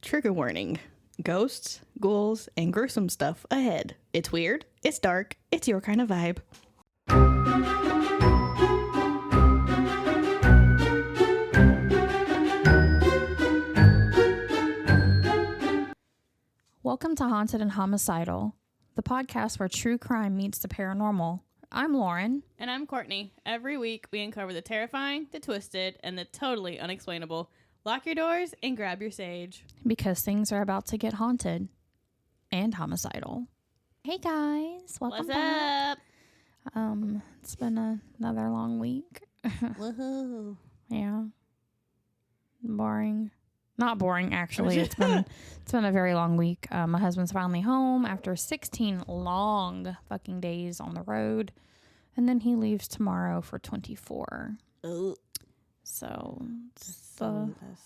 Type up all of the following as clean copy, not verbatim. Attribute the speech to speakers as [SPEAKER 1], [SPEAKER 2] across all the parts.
[SPEAKER 1] Trigger warning. Ghosts, ghouls, and gruesome stuff ahead. It's weird, it's dark, it's your kind of vibe.
[SPEAKER 2] Welcome to Haunted and Homicidal, the podcast where true crime meets the paranormal. I'm Lauren.
[SPEAKER 1] And I'm Courtney. Every week we uncover the terrifying, the twisted, and the totally unexplainable. Lock your doors and grab your sage.
[SPEAKER 2] Because things are about to get haunted and homicidal. Hey guys, welcome back.
[SPEAKER 1] What's up?
[SPEAKER 2] It's been another long week.
[SPEAKER 1] Woohoo.
[SPEAKER 2] Yeah. Boring. Not boring, actually. It's been a very long week. My husband's finally home after 16 long fucking days on the road. And then he leaves tomorrow for 24.
[SPEAKER 1] Ugh.
[SPEAKER 2] So
[SPEAKER 1] That's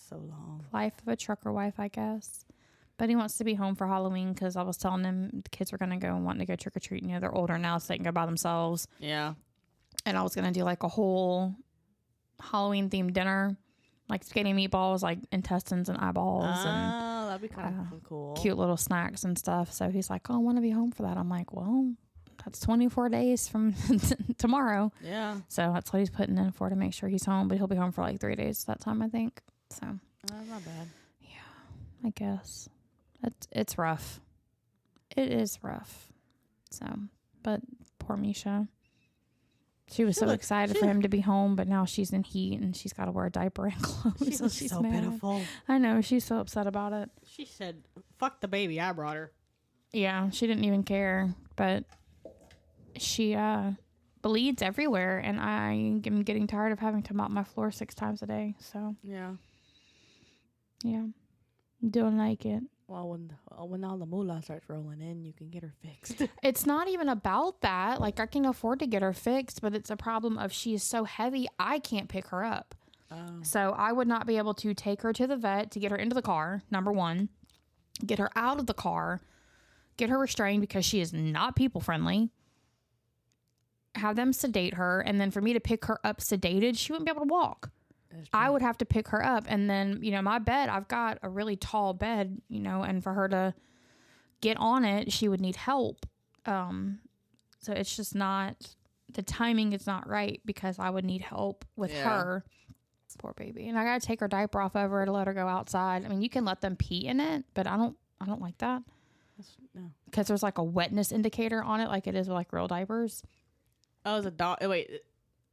[SPEAKER 1] so long.
[SPEAKER 2] Life of a trucker wife, I guess. But he wants to be home for Halloween because I was telling him the kids were going to go and wanting to go trick-or-treating. You know, they're older now, so they can go by themselves.
[SPEAKER 1] Yeah.
[SPEAKER 2] And I was going to do like a whole Halloween-themed dinner. Like spaghetti meatballs, like intestines and eyeballs.
[SPEAKER 1] Oh, that'd be kind of cool.
[SPEAKER 2] Cute little snacks and stuff. So he's like, oh, I want to be home for that. I'm like, well, that's 24 days from tomorrow.
[SPEAKER 1] Yeah.
[SPEAKER 2] So that's what he's putting in for to make sure he's home. But he'll be home for like 3 days that time, I think. So.
[SPEAKER 1] Not bad.
[SPEAKER 2] Yeah, I guess. It's rough. It is rough. So, but poor Mischa. She was so excited for him to be home, but now she's in heat and she's got to wear a diaper and clothes.
[SPEAKER 1] She's so pitiful.
[SPEAKER 2] I know. She's so upset about it.
[SPEAKER 1] She said, fuck the baby. I brought her.
[SPEAKER 2] Yeah, she didn't even care, but she bleeds everywhere, and I am getting tired of having to mop my floor 6 times a day. So
[SPEAKER 1] Yeah.
[SPEAKER 2] Don't like it.
[SPEAKER 1] Well, when all the moolah starts rolling in, you can get her fixed.
[SPEAKER 2] It's not even about that. Like, I can afford to get her fixed, but it's a problem of she is so heavy, I can't pick her up.
[SPEAKER 1] Oh.
[SPEAKER 2] So I would not be able to take her to the vet to get her into the car, number one, get her out of the car, get her restrained because she is not people friendly, have them sedate her, and then for me to pick her up sedated, she wouldn't be able to walk. I would have to pick her up, and then, you know, my bed, I've got a really tall bed, you know, and for her to get on it, she would need help. So it's just not, the timing is not right because I would need help with her. Poor baby. And I got to take her diaper off over to let her go outside. I mean, you can let them pee in it, but I don't like that.
[SPEAKER 1] No.
[SPEAKER 2] Because there's like a wetness indicator on it like it is with like real diapers.
[SPEAKER 1] Oh, it's a dog. Wait.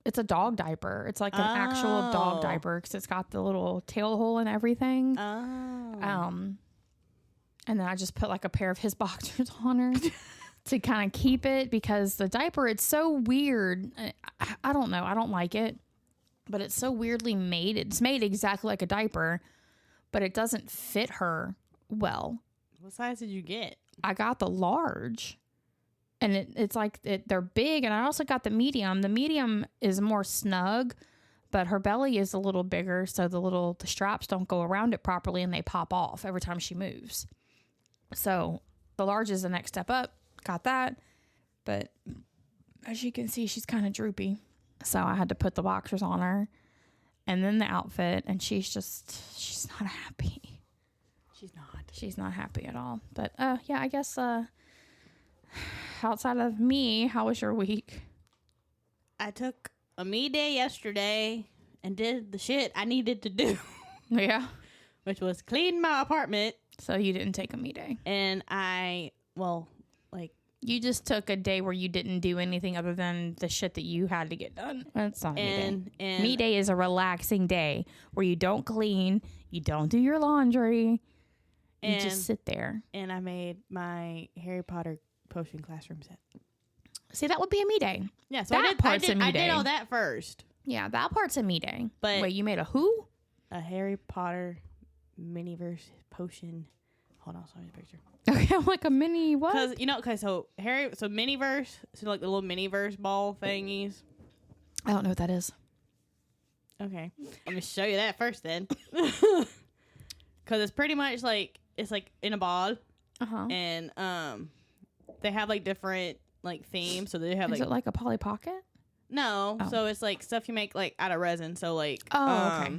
[SPEAKER 2] It's a dog diaper. It's like an actual dog diaper because it's got the little tail hole and everything.
[SPEAKER 1] Oh.
[SPEAKER 2] And then I just put like a pair of his boxers on her to kind of keep it because the diaper, it's so weird. I don't know. I don't like it, but it's so weirdly made. It's made exactly like a diaper, but it doesn't fit her well.
[SPEAKER 1] What size did you get?
[SPEAKER 2] I got the large. And it's like they're big, and I also got the medium. The medium is more snug, but her belly is a little bigger, so the straps don't go around it properly, and they pop off every time she moves. So the large is the next step up. Got that, but as you can see, she's kind of droopy. So I had to put the boxers on her, and then the outfit, and she's not happy. She's not happy at all. But yeah, I guess. Outside of me, how was your week?
[SPEAKER 1] I took a me day yesterday and did the shit I needed to do.
[SPEAKER 2] Yeah.
[SPEAKER 1] Which was clean my apartment.
[SPEAKER 2] So you didn't take a me day.
[SPEAKER 1] And
[SPEAKER 2] you just took a day where you didn't do anything other than the shit that you had to get done. That's not a me day. And me day is a relaxing day where you don't clean, you don't do your laundry, you just sit there.
[SPEAKER 1] And I made my Harry Potter potion classroom set.
[SPEAKER 2] See, that would be a me day.
[SPEAKER 1] Yeah, so
[SPEAKER 2] I
[SPEAKER 1] did all that first.
[SPEAKER 2] Yeah, that part's a me day.
[SPEAKER 1] But
[SPEAKER 2] wait, you made a who?
[SPEAKER 1] A Harry Potter miniverse potion. Hold on, I'll show you a picture.
[SPEAKER 2] Okay, like a mini what?
[SPEAKER 1] So miniverse, so like the little miniverse ball thingies.
[SPEAKER 2] I don't know what that is.
[SPEAKER 1] Okay, let me show you that first then. Because it's pretty much like it's like in a ball. And they have like different like themes. So they have
[SPEAKER 2] Is it like a Polly Pocket?
[SPEAKER 1] No. Oh. So it's like stuff you make like out of resin. So like
[SPEAKER 2] okay.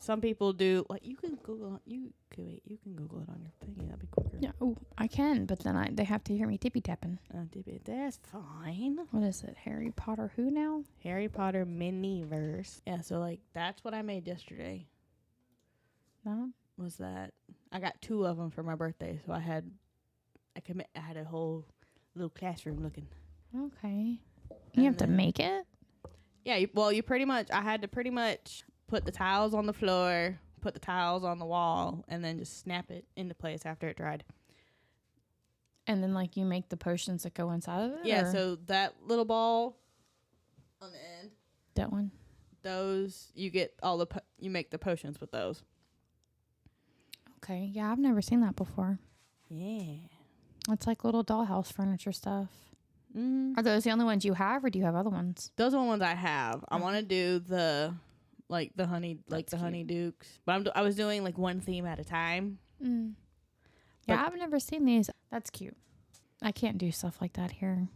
[SPEAKER 1] some people do, like, you can Google it on your thingy. That'd be quicker.
[SPEAKER 2] Yeah, oh, I can, but then they have to hear me tippy tapping.
[SPEAKER 1] That's fine.
[SPEAKER 2] What is it? Harry Potter who now?
[SPEAKER 1] Harry Potter mini-verse. Yeah, so, like, that's what I made yesterday.
[SPEAKER 2] No?
[SPEAKER 1] Was that I got 2 of them for my birthday, so I had a whole little classroom looking.
[SPEAKER 2] Okay. You have to make it?
[SPEAKER 1] Yeah, I had to pretty much put the tiles on the floor, put the tiles on the wall, and then just snap it into place after it dried.
[SPEAKER 2] And then, like, you make the potions that go inside of it?
[SPEAKER 1] Yeah, so that little ball on the end.
[SPEAKER 2] That one?
[SPEAKER 1] Those, you get you make the potions with those.
[SPEAKER 2] Okay, yeah, I've never seen that before.
[SPEAKER 1] Yeah.
[SPEAKER 2] It's like little dollhouse furniture stuff. Are those the only ones you have, or do you have other ones?
[SPEAKER 1] Those are the ones I have. I want to do the honeydukes, but I was doing like one theme at a time.
[SPEAKER 2] Yeah, I've never seen these. That's cute. I can't do stuff like that here.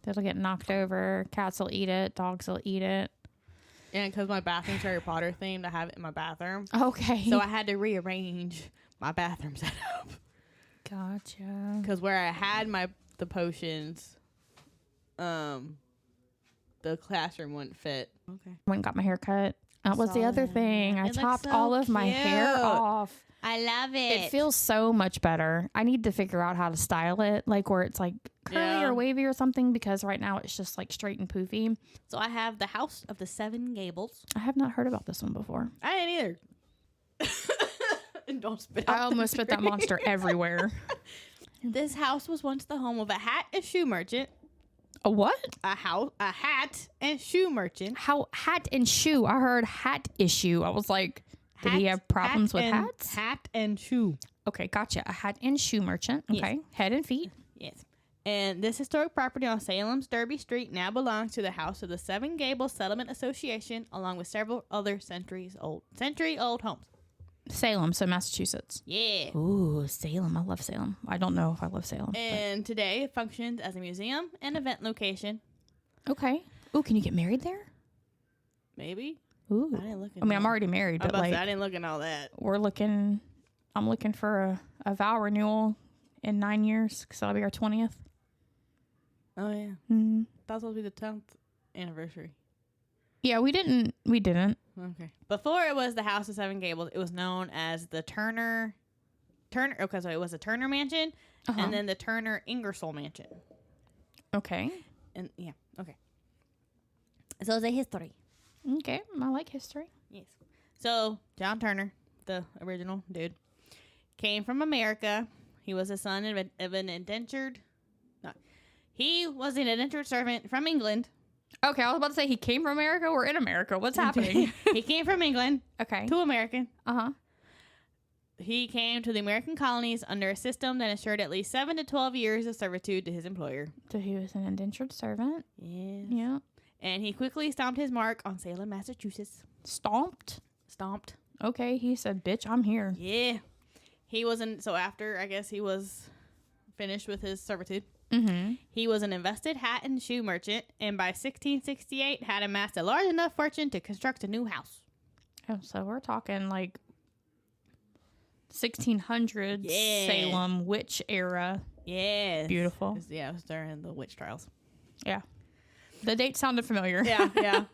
[SPEAKER 2] It'll get knocked over. Cats will eat it. Dogs will eat it.
[SPEAKER 1] And because my bathroom's Harry Potter themed, I have it in my bathroom.
[SPEAKER 2] Okay.
[SPEAKER 1] So I had to rearrange my bathroom setup.
[SPEAKER 2] Gotcha.
[SPEAKER 1] Because where I had the potions, the classroom wouldn't fit. Okay.
[SPEAKER 2] Went and got my hair cut. That was the other thing. I chopped all of my hair off.
[SPEAKER 1] I love it.
[SPEAKER 2] It feels so much better. I need to figure out how to style it, like where it's like curly or wavy or something, because right now it's just like straight and poofy.
[SPEAKER 1] So I have the House of the Seven Gables.
[SPEAKER 2] I have not heard about this one before.
[SPEAKER 1] I didn't either. And don't spit out
[SPEAKER 2] I almost spit that monster everywhere.
[SPEAKER 1] This house was once the home of a hat and shoe merchant.
[SPEAKER 2] A what?
[SPEAKER 1] A hat and shoe merchant.
[SPEAKER 2] How hat and shoe? I heard hat issue. I was like, did he have problems with hats?
[SPEAKER 1] Hat and shoe.
[SPEAKER 2] Okay, gotcha. A hat and shoe merchant. Okay, yes. Head and feet.
[SPEAKER 1] Yes. And this historic property on Salem's Derby Street now belongs to the House of the Seven Gables Settlement Association, along with several other century-old homes.
[SPEAKER 2] Salem, so Massachusetts.
[SPEAKER 1] Yeah.
[SPEAKER 2] Ooh, Salem. I love Salem. I don't know if I love Salem.
[SPEAKER 1] And today it functions as a museum and event location.
[SPEAKER 2] Okay. Ooh, can you get married there?
[SPEAKER 1] Maybe.
[SPEAKER 2] Ooh.
[SPEAKER 1] I didn't look at
[SPEAKER 2] I'm already married, but like,
[SPEAKER 1] I didn't look at all that.
[SPEAKER 2] I'm looking for a vow renewal in 9 years, because that'll be our 20th.
[SPEAKER 1] Oh, yeah.
[SPEAKER 2] Mm-hmm.
[SPEAKER 1] That's supposed to be the 10th anniversary.
[SPEAKER 2] Yeah, we didn't.
[SPEAKER 1] Okay. Before it was the House of Seven Gables, it was known as the Turner. Okay, so it was a Turner Mansion, and then the Turner Ingersoll Mansion.
[SPEAKER 2] Okay.
[SPEAKER 1] And yeah, okay. So it's a history.
[SPEAKER 2] Okay, I like history.
[SPEAKER 1] Yes. So John Turner, the original dude, came from America. He was a son of an indentured. No, he was an indentured servant from England.
[SPEAKER 2] Okay, I was about to say he came from America. We're in America. What's happening?
[SPEAKER 1] He came from England.
[SPEAKER 2] Okay.
[SPEAKER 1] To American.
[SPEAKER 2] Uh-huh.
[SPEAKER 1] He came to the American colonies under a system that ensured at least 7 to 12 years of servitude to his employer.
[SPEAKER 2] So he was an indentured servant.
[SPEAKER 1] Yes.
[SPEAKER 2] Yeah.
[SPEAKER 1] And he quickly stomped his mark on Salem, Massachusetts.
[SPEAKER 2] Stomped? Okay, he said, bitch, I'm here.
[SPEAKER 1] Yeah. So after, I guess he was finished with his servitude.
[SPEAKER 2] Mm-hmm.
[SPEAKER 1] He was an invested hat and shoe merchant, and by 1668 had amassed a large enough fortune to construct a new house.
[SPEAKER 2] Oh, so we're talking like 1600s Salem witch era.
[SPEAKER 1] Yeah.
[SPEAKER 2] Beautiful.
[SPEAKER 1] It was during the witch trials.
[SPEAKER 2] Yeah. The date sounded familiar.
[SPEAKER 1] Yeah.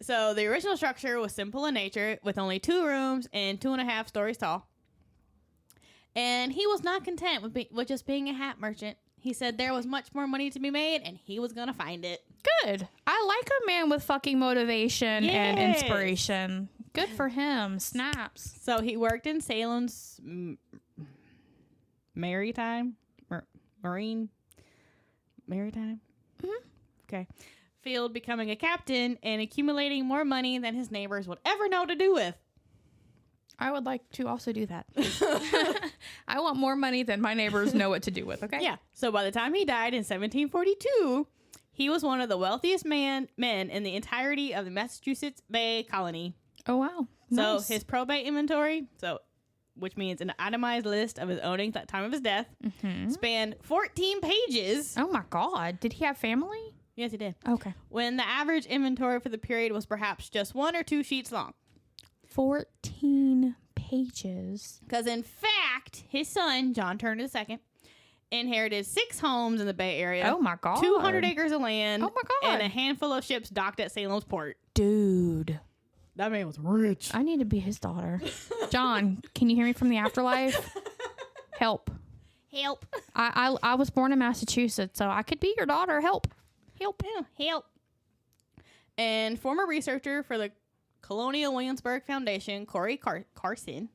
[SPEAKER 1] So the original structure was simple in nature, with only 2 rooms and 2.5 stories tall. And he was not content with just being a hat merchant. He said there was much more money to be made, and he was going to find it.
[SPEAKER 2] Good. I like a man with fucking motivation and inspiration. Good for him. Snaps.
[SPEAKER 1] So he worked in Salem's maritime?
[SPEAKER 2] Mm-hmm.
[SPEAKER 1] Okay. Field, becoming a captain and accumulating more money than his neighbors would ever know to do with.
[SPEAKER 2] I would like to also do that. I want more money than my neighbors know what to do with, okay?
[SPEAKER 1] Yeah. So by the time he died in 1742, he was one of the wealthiest men in the entirety of the Massachusetts Bay Colony.
[SPEAKER 2] Oh, wow.
[SPEAKER 1] So
[SPEAKER 2] Nice.
[SPEAKER 1] his probate inventory, which means an itemized list of his ownings at the time of his death, spanned 14 pages.
[SPEAKER 2] Oh, my God. Did he have family?
[SPEAKER 1] Yes, he did.
[SPEAKER 2] Okay.
[SPEAKER 1] When the average inventory for the period was perhaps just 1 or 2 sheets long.
[SPEAKER 2] 14 pages.
[SPEAKER 1] Because in fact, his son, John Turner II, inherited 6 homes in the Bay Area.
[SPEAKER 2] Oh my God.
[SPEAKER 1] 200 acres of land.
[SPEAKER 2] Oh my God.
[SPEAKER 1] And a handful of ships docked at Salem's port.
[SPEAKER 2] Dude.
[SPEAKER 1] That man was rich.
[SPEAKER 2] I need to be his daughter. John, can you hear me from the afterlife? Help.
[SPEAKER 1] Help.
[SPEAKER 2] I was born in Massachusetts, so I could be your daughter. Help. Help.
[SPEAKER 1] Yeah, help. And former researcher for the Colonial Williamsburg Foundation, Corey Carson,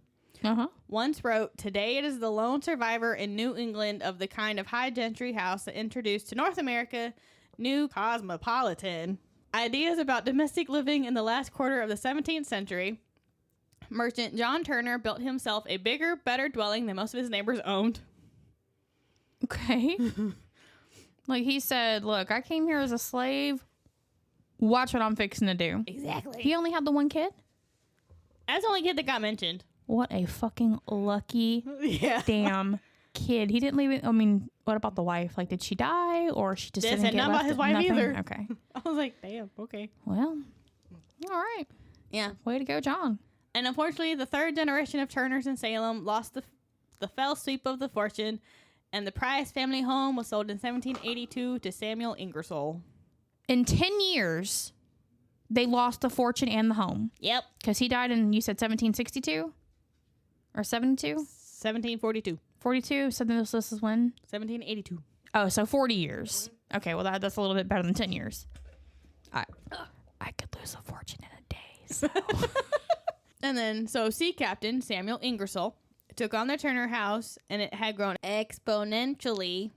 [SPEAKER 1] once wrote, "Today it is the lone survivor in New England of the kind of high gentry house that introduced to North America new cosmopolitan ideas about domestic living in the last quarter of the 17th century. Merchant John Turner built himself a bigger, better dwelling than most of his neighbors owned."
[SPEAKER 2] Okay. Like he said, look, I came here as a slave. Watch what I'm fixing to do.
[SPEAKER 1] Exactly.
[SPEAKER 2] He only had the one kid?
[SPEAKER 1] That's the only kid that got mentioned.
[SPEAKER 2] What a fucking lucky
[SPEAKER 1] Yeah.
[SPEAKER 2] damn kid. He didn't leave it. I mean, what about the wife? Like, did she die or she just didn't
[SPEAKER 1] said
[SPEAKER 2] get
[SPEAKER 1] nothing
[SPEAKER 2] left?
[SPEAKER 1] about his wife
[SPEAKER 2] Nothing?
[SPEAKER 1] either.
[SPEAKER 2] Okay.
[SPEAKER 1] I was like, damn, okay.
[SPEAKER 2] Well, all right.
[SPEAKER 1] Yeah.
[SPEAKER 2] Way to go, John.
[SPEAKER 1] And unfortunately, the third generation of Turners in Salem lost the fell sweep of the fortune, and the Price family home was sold in 1782 to Samuel Ingersoll.
[SPEAKER 2] In 10 years, they lost the fortune and the home.
[SPEAKER 1] Yep.
[SPEAKER 2] Because he died in, you said 1762? Or 72?
[SPEAKER 1] 1742.
[SPEAKER 2] 42? So this is when?
[SPEAKER 1] 1782.
[SPEAKER 2] Oh, so 40 years. Okay, well, that's a little bit better than 10 years. I could lose a fortune in a day, so.
[SPEAKER 1] And then, so sea captain Samuel Ingersoll took on the Turner house, and it had grown exponentially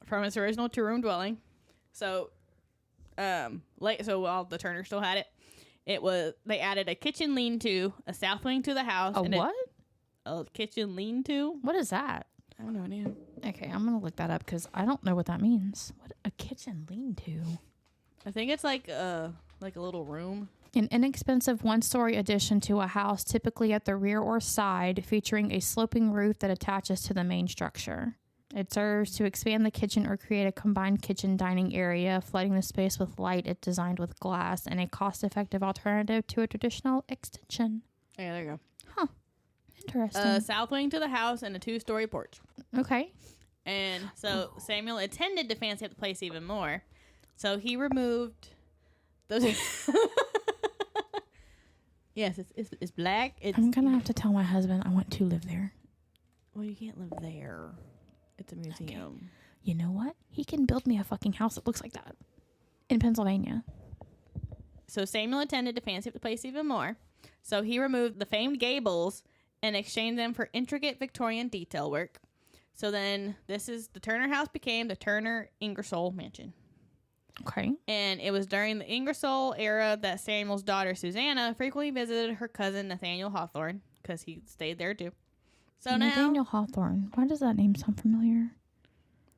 [SPEAKER 1] from its original 2-room dwelling. So, while the Turner still had it, they added a kitchen lean-to, a south wing to the house.
[SPEAKER 2] A what?
[SPEAKER 1] A kitchen lean-to.
[SPEAKER 2] What is that?
[SPEAKER 1] I have no idea.
[SPEAKER 2] Okay, I'm going to look that up because I don't know what that means. What a kitchen lean-to?
[SPEAKER 1] I think it's like a little room.
[SPEAKER 2] An inexpensive one-story addition to a house, typically at the rear or side, featuring a sloping roof that attaches to the main structure. It serves to expand the kitchen or create a combined kitchen dining area, flooding the space with light. It's designed with glass and a cost-effective alternative to a traditional extension.
[SPEAKER 1] Yeah, there you go.
[SPEAKER 2] Huh. Interesting.
[SPEAKER 1] South wing to the house and a 2-story porch.
[SPEAKER 2] Okay.
[SPEAKER 1] And so Samuel intended to fancy up the place even more. So he removed those. Yes, it's black.
[SPEAKER 2] I'm going to have to tell my husband I want to live there.
[SPEAKER 1] Well, you can't live there. It's a museum. Okay.
[SPEAKER 2] You know what? He can build me a fucking house that looks like that in Pennsylvania.
[SPEAKER 1] So Samuel intended to fancy up the place even more. So he removed the famed gables and exchanged them for intricate Victorian detail work. So then the Turner house became the Turner Ingersoll mansion.
[SPEAKER 2] Okay.
[SPEAKER 1] And it was during the Ingersoll era that Samuel's daughter, Susanna, frequently visited her cousin, Nathaniel Hawthorne, because he stayed there too. So
[SPEAKER 2] Nathaniel Hawthorne. Why does that name sound familiar?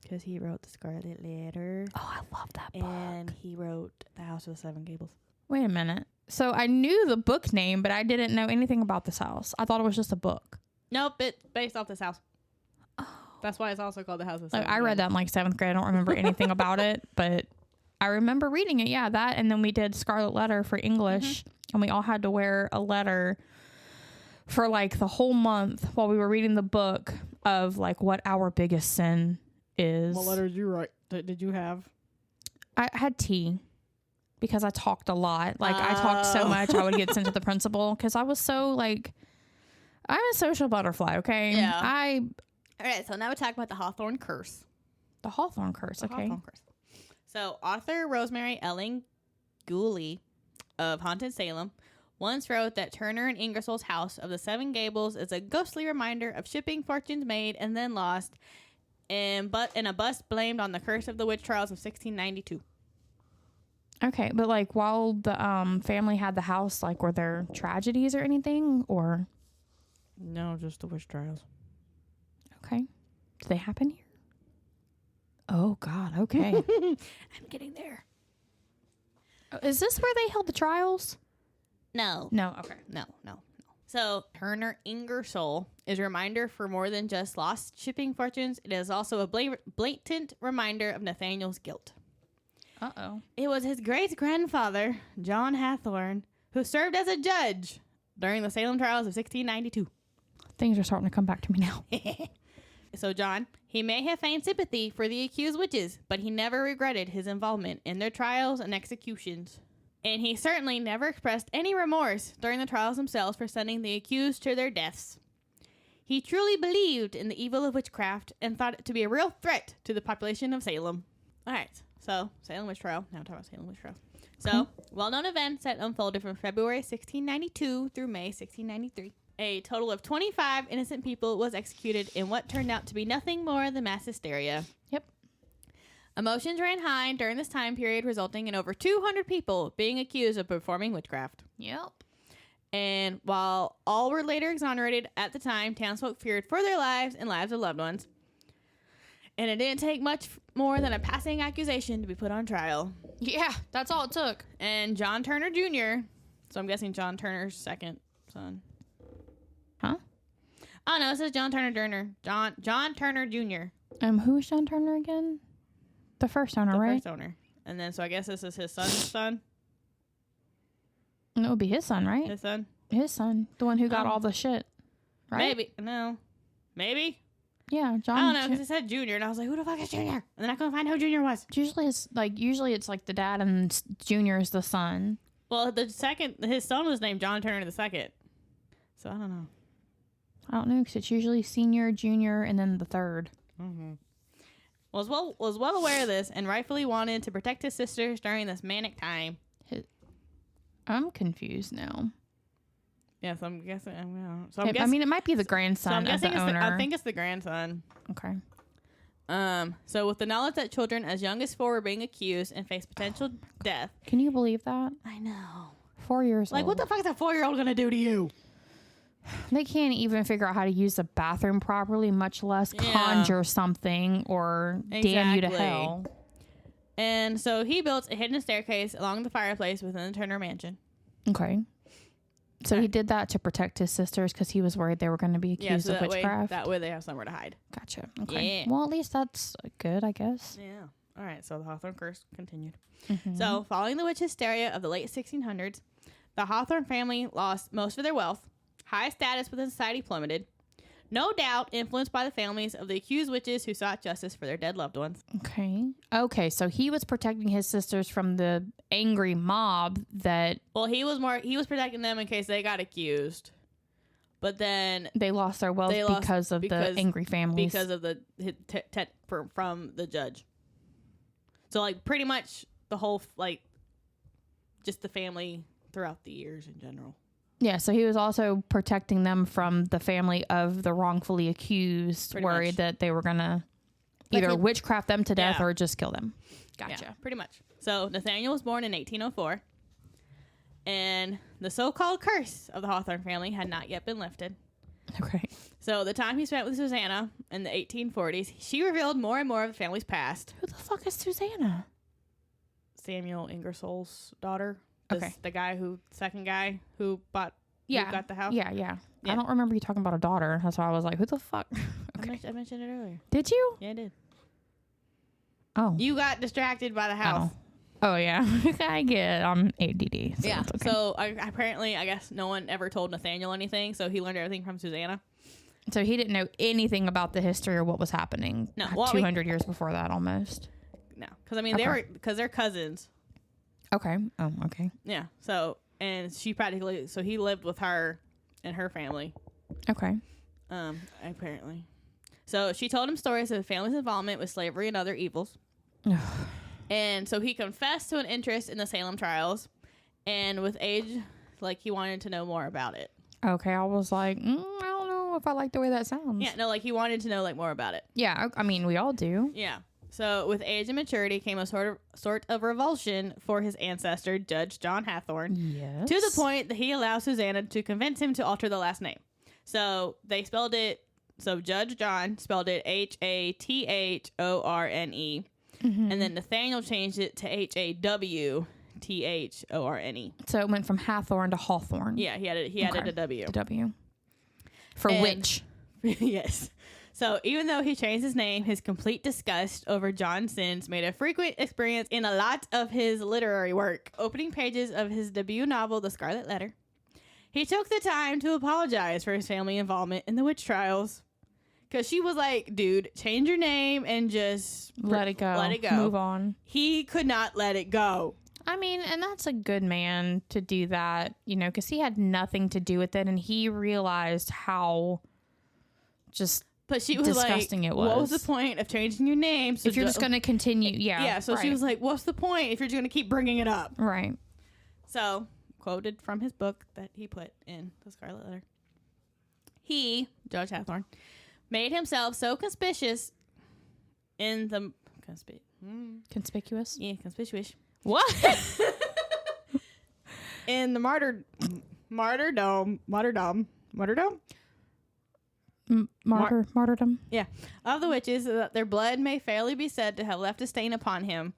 [SPEAKER 1] Because he wrote The Scarlet Letter.
[SPEAKER 2] Oh, I love that book.
[SPEAKER 1] And he wrote The House with Seven Gables.
[SPEAKER 2] Wait a minute. So I knew the book name, but I didn't know anything about this house. I thought it was just a book.
[SPEAKER 1] Nope, it's based off this house. Oh. That's why it's also called The House with Seven
[SPEAKER 2] Gables. I read that in like 7th grade. I don't remember anything about it, but I remember reading it. Yeah, that. And then we did Scarlet Letter for English, and we all had to wear a letter for like the whole month while we were reading the book of like what our biggest sin is.
[SPEAKER 1] What letter did you write? Did you have?
[SPEAKER 2] I had T because I talked a lot. Like I talked so much I would get sent to the principal because I was so like, I'm a social butterfly. Okay.
[SPEAKER 1] Yeah.
[SPEAKER 2] All
[SPEAKER 1] right. So now we talk about the Hawthorne curse.
[SPEAKER 2] The Hawthorne curse. Okay.
[SPEAKER 1] Hawthorne curse. So author Rosemary Ellen Gooley of Haunted Salem once wrote that Turner and Ingersoll's house of the Seven Gables is a ghostly reminder of shipping fortunes made and then lost, and a bust blamed on the curse of the witch trials of 1692.
[SPEAKER 2] Okay, but like while the family had the house, like were there tragedies or anything, or?
[SPEAKER 1] No, just the witch trials.
[SPEAKER 2] Okay, do they happen here? Oh God, okay.
[SPEAKER 1] I'm getting there.
[SPEAKER 2] Is this where they held the trials?
[SPEAKER 1] No.
[SPEAKER 2] No, okay.
[SPEAKER 1] No. So, Turner Ingersoll is a reminder for more than just lost shipping fortunes. It is also a blatant reminder of Nathaniel's guilt.
[SPEAKER 2] Uh-oh.
[SPEAKER 1] It was his great-grandfather, John Hawthorne, who served as a judge during the Salem trials of 1692.
[SPEAKER 2] Things are starting to come back to me now.
[SPEAKER 1] So John, he may have feigned sympathy for the accused witches, but he never regretted his involvement in their trials and executions. And he certainly never expressed any remorse during the trials themselves for sending the accused to their deaths. He truly believed in the evil of witchcraft and thought it to be a real threat to the population of Salem. All right, so Salem witch trial. Now we're talking about Salem witch trial. So, well-known events that unfolded from February 1692 through May 1693. A total of 25 innocent people was executed in what turned out to be nothing more than mass hysteria.
[SPEAKER 2] Yep.
[SPEAKER 1] Emotions ran high during this time period, resulting in over 200 people being accused of performing witchcraft.
[SPEAKER 2] Yep.
[SPEAKER 1] And while all were later exonerated at the time, townsfolk feared for their lives and lives of loved ones. And it didn't take much more than a passing accusation to be put on trial.
[SPEAKER 2] Yeah, that's all it took.
[SPEAKER 1] And John Turner Jr., so I'm guessing John Turner's second son.
[SPEAKER 2] Huh?
[SPEAKER 1] Oh, no, it says John Turner Jr. John Turner Jr.
[SPEAKER 2] Who is John Turner again? The first owner, right?
[SPEAKER 1] The first owner. And then, so I guess this is his son's son?
[SPEAKER 2] It would be his son, right?
[SPEAKER 1] His son?
[SPEAKER 2] His son. The one who got all the shit, right?
[SPEAKER 1] Maybe. No. Maybe?
[SPEAKER 2] Yeah, John.
[SPEAKER 1] I don't know, because it said Junior, and I was like, who the fuck is Junior? And then I couldn't find who Junior was.
[SPEAKER 2] Usually it's like the dad and Junior is the son.
[SPEAKER 1] Well, his son was named John Turner II. So I don't know.
[SPEAKER 2] I don't know, because it's usually senior, junior, and then the third.
[SPEAKER 1] Mm-hmm. Was well aware of this and rightfully wanted to protect his sisters during this manic time.
[SPEAKER 2] I'm confused now.
[SPEAKER 1] Yes, I'm guessing.
[SPEAKER 2] I mean, it might be the grandson of the owner.
[SPEAKER 1] I think it's the grandson.
[SPEAKER 2] Okay.
[SPEAKER 1] So with the knowledge that children as young as 4 were being accused and faced potential death.
[SPEAKER 2] Can you believe that?
[SPEAKER 1] I know.
[SPEAKER 2] 4 years old.
[SPEAKER 1] Like, what the fuck is a 4-year-old gonna do to you?
[SPEAKER 2] They can't even figure out how to use the bathroom properly, much less conjure something or damn you to hell.
[SPEAKER 1] And so he built a hidden staircase along the fireplace within the Turner mansion.
[SPEAKER 2] Okay. So he did that to protect his sisters because he was worried they were going to be accused of witchcraft.
[SPEAKER 1] That way they have somewhere to hide.
[SPEAKER 2] Gotcha. Okay.
[SPEAKER 1] Yeah.
[SPEAKER 2] Well, at least that's good, I guess.
[SPEAKER 1] Yeah. All right. So the Hawthorne curse continued.
[SPEAKER 2] Mm-hmm.
[SPEAKER 1] So following the witch hysteria of the late 1600s, the Hawthorne family lost most of their wealth. High status within society plummeted. No doubt influenced by the families of the accused witches who sought justice for their dead loved ones.
[SPEAKER 2] Okay, so he was protecting his sisters from the angry mob that...
[SPEAKER 1] Well, he was protecting them in case they got accused. But then...
[SPEAKER 2] They lost their wealth because of the angry families.
[SPEAKER 1] Because of from the judge. So, like, pretty much the whole, like, just the family throughout the years in general.
[SPEAKER 2] Yeah, so he was also protecting them from the family of the wrongfully accused, worried that they were going to either witchcraft them to death or just kill them. Gotcha.
[SPEAKER 1] Yeah, pretty much. So Nathaniel was born in 1804, and the so-called curse of the Hawthorne family had not yet been lifted.
[SPEAKER 2] Okay.
[SPEAKER 1] So the time he spent with Susanna in the 1840s, she revealed more and more of the family's past.
[SPEAKER 2] Who the fuck is Susanna?
[SPEAKER 1] Samuel Ingersoll's daughter.
[SPEAKER 2] Okay.
[SPEAKER 1] The second guy who got the house.
[SPEAKER 2] Yeah. I don't remember you talking about a daughter. That's why I was like, who the fuck?
[SPEAKER 1] Okay. I mentioned it earlier.
[SPEAKER 2] Did you?
[SPEAKER 1] Yeah, I did.
[SPEAKER 2] Oh.
[SPEAKER 1] You got distracted by the house.
[SPEAKER 2] Oh yeah. I'm ADD. So
[SPEAKER 1] yeah.
[SPEAKER 2] Okay.
[SPEAKER 1] So apparently, I guess no one ever told Nathaniel anything, so he learned everything from Susanna.
[SPEAKER 2] So he didn't know anything about the history or what was happening.
[SPEAKER 1] No.
[SPEAKER 2] 200 years before that almost.
[SPEAKER 1] No. Because, I mean, they're cousins.
[SPEAKER 2] Okay. Oh, okay.
[SPEAKER 1] Yeah. So, and he lived with her and her family.
[SPEAKER 2] Okay.
[SPEAKER 1] Apparently. So she told him stories of the family's involvement with slavery and other evils. And so he confessed to an interest in the Salem trials, and with age, like, he wanted to know more about it.
[SPEAKER 2] Okay. I was like, I don't know if I like the way that sounds.
[SPEAKER 1] Yeah. No, like, he wanted to know, like, more about it.
[SPEAKER 2] Yeah. I mean, we all do.
[SPEAKER 1] Yeah. So, with age and maturity came a sort of revulsion for his ancestor, Judge John Hawthorne.
[SPEAKER 2] Yes.
[SPEAKER 1] To the point that he allowed Susanna to convince him to alter the last name. So, they spelled it... So, Judge John spelled it Hathorne. Mm-hmm. And then Nathaniel changed it to Hawthorne.
[SPEAKER 2] So, it went from Hathorne to Hawthorne.
[SPEAKER 1] Yeah, he added a W.
[SPEAKER 2] The W. For witch.
[SPEAKER 1] Yes. So, even though he changed his name, his complete disgust over John's sins made a frequent experience in a lot of his literary work. Opening pages of his debut novel, The Scarlet Letter, He took the time to apologize for his family involvement in the witch trials. Because she was like, dude, change your name and just
[SPEAKER 2] let it go.
[SPEAKER 1] Let it go.
[SPEAKER 2] Move on.
[SPEAKER 1] He could not let it go.
[SPEAKER 2] I mean, and that's a good man to do that, you know, because he had nothing to do with it. And he realized how just
[SPEAKER 1] but she was
[SPEAKER 2] disgusting
[SPEAKER 1] like,
[SPEAKER 2] it was.
[SPEAKER 1] What was the point of changing your name? So
[SPEAKER 2] if you're just going to continue. Yeah.
[SPEAKER 1] Yeah. So she was like, what's the point if you're just going to keep bringing it up?
[SPEAKER 2] Right.
[SPEAKER 1] So, quoted from his book that he put in the Scarlet Letter. He, Judge Hawthorne, made himself so conspicuous in the...
[SPEAKER 2] Conspicuous?
[SPEAKER 1] Yeah, conspicuous.
[SPEAKER 2] What?
[SPEAKER 1] In the martyrdom.
[SPEAKER 2] Martyrdom?
[SPEAKER 1] Yeah. Of the witches, that their blood may fairly be said to have left a stain upon him.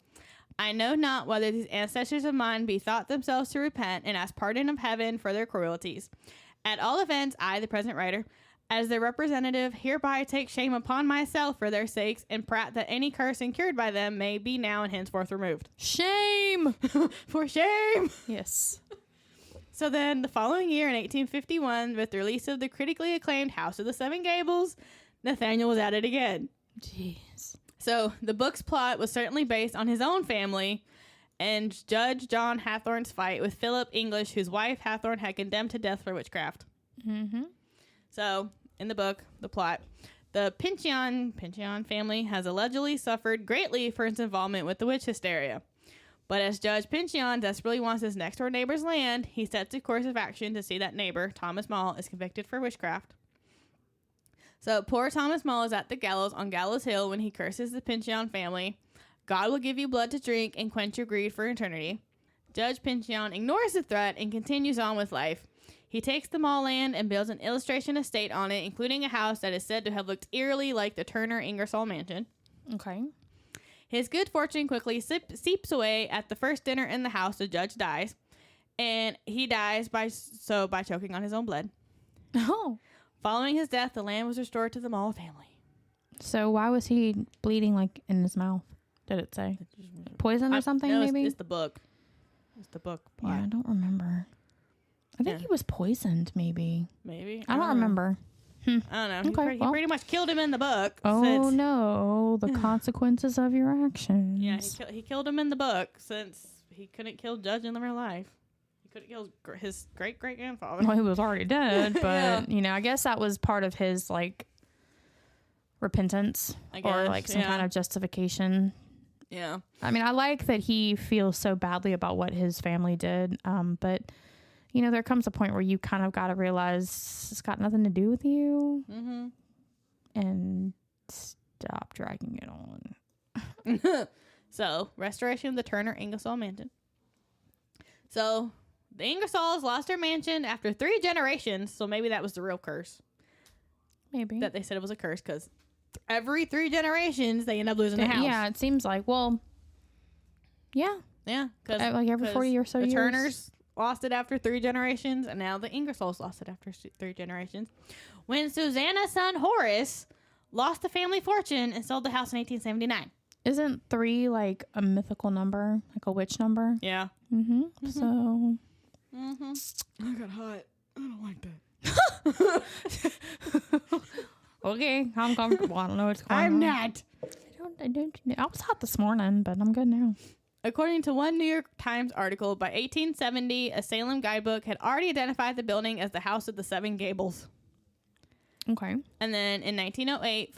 [SPEAKER 1] I know not whether these ancestors of mine bethought themselves to repent and ask pardon of heaven for their cruelties. At all events, I, the present writer, as their representative, hereby take shame upon myself for their sakes, and prat that any curse incurred by them may be now and henceforth removed.
[SPEAKER 2] Shame!
[SPEAKER 1] For shame!
[SPEAKER 2] Yes.
[SPEAKER 1] So then, the following year, in 1851, with the release of the critically acclaimed House of the Seven Gables, Nathaniel was at it again.
[SPEAKER 2] Jeez.
[SPEAKER 1] So, the book's plot was certainly based on his own family and Judge John Hawthorne's fight with Philip English, whose wife Hawthorne had condemned to death for witchcraft.
[SPEAKER 2] Mm-hmm.
[SPEAKER 1] So, in the book, the plot, the Pincheon family has allegedly suffered greatly for its involvement with the witch hysteria. But as Judge Pincheon desperately wants his next-door neighbor's land, he sets a course of action to see that neighbor, Thomas Mall, is convicted for witchcraft. So, poor Thomas Mall is at the gallows on Gallows Hill when he curses the Pincheon family. God will give you blood to drink and quench your greed for eternity. Judge Pincheon ignores the threat and continues on with life. He takes the Mall land and builds an illustration estate on it, including a house that is said to have looked eerily like the Turner Ingersoll mansion.
[SPEAKER 2] Okay.
[SPEAKER 1] His good fortune quickly seeps away at the first dinner in the house. The judge dies, and he dies by choking on his own blood.
[SPEAKER 2] Oh.
[SPEAKER 1] Following his death, the land was restored to the Mall family.
[SPEAKER 2] So why was he bleeding like in his mouth? Did it say poison or something?
[SPEAKER 1] No,
[SPEAKER 2] maybe
[SPEAKER 1] it's the book. It's the book plot.
[SPEAKER 2] Yeah, I don't remember. I think he was poisoned. Maybe. I don't remember.
[SPEAKER 1] I don't know.
[SPEAKER 2] Okay,
[SPEAKER 1] He pretty much killed him in the book.
[SPEAKER 2] Oh no, the consequences of your actions.
[SPEAKER 1] Yeah, he killed him in the book since he couldn't kill Judge in the real life. He couldn't kill his great-great-grandfather.
[SPEAKER 2] Well, he was already dead, but you know, I guess that was part of his like repentance or like some kind of justification.
[SPEAKER 1] Yeah.
[SPEAKER 2] I mean, I like that he feels so badly about what his family did, but you know, there comes a point where you kind of got to realize it's got nothing to do with you, and stop dragging it on.
[SPEAKER 1] So, restoration of the Turner Ingersoll mansion. So, the Ingersolls lost their mansion after 3 generations, so maybe that was the real curse.
[SPEAKER 2] Maybe.
[SPEAKER 1] That they said it was a curse, because every 3 generations, they end up losing the house.
[SPEAKER 2] Yeah, it seems like, well, yeah.
[SPEAKER 1] Yeah. Cause,
[SPEAKER 2] like every 40 or so
[SPEAKER 1] the
[SPEAKER 2] years.
[SPEAKER 1] Turners lost it after 3 generations, and now the Ingersolls lost it after 3 generations. When Susanna's son Horace lost the family fortune and sold the house in 1879.
[SPEAKER 2] Isn't 3 like a mythical number, like a witch number?
[SPEAKER 1] Yeah.
[SPEAKER 2] So.
[SPEAKER 1] I got hot. I don't like that.
[SPEAKER 2] Okay, I'm comfortable. I don't know what's going on.
[SPEAKER 1] I'm not.
[SPEAKER 2] I was hot this morning, but I'm good now.
[SPEAKER 1] According to one New York Times article, by 1870, a Salem guidebook had already identified the building as the House of the Seven Gables.
[SPEAKER 2] Okay.
[SPEAKER 1] And then in 1908,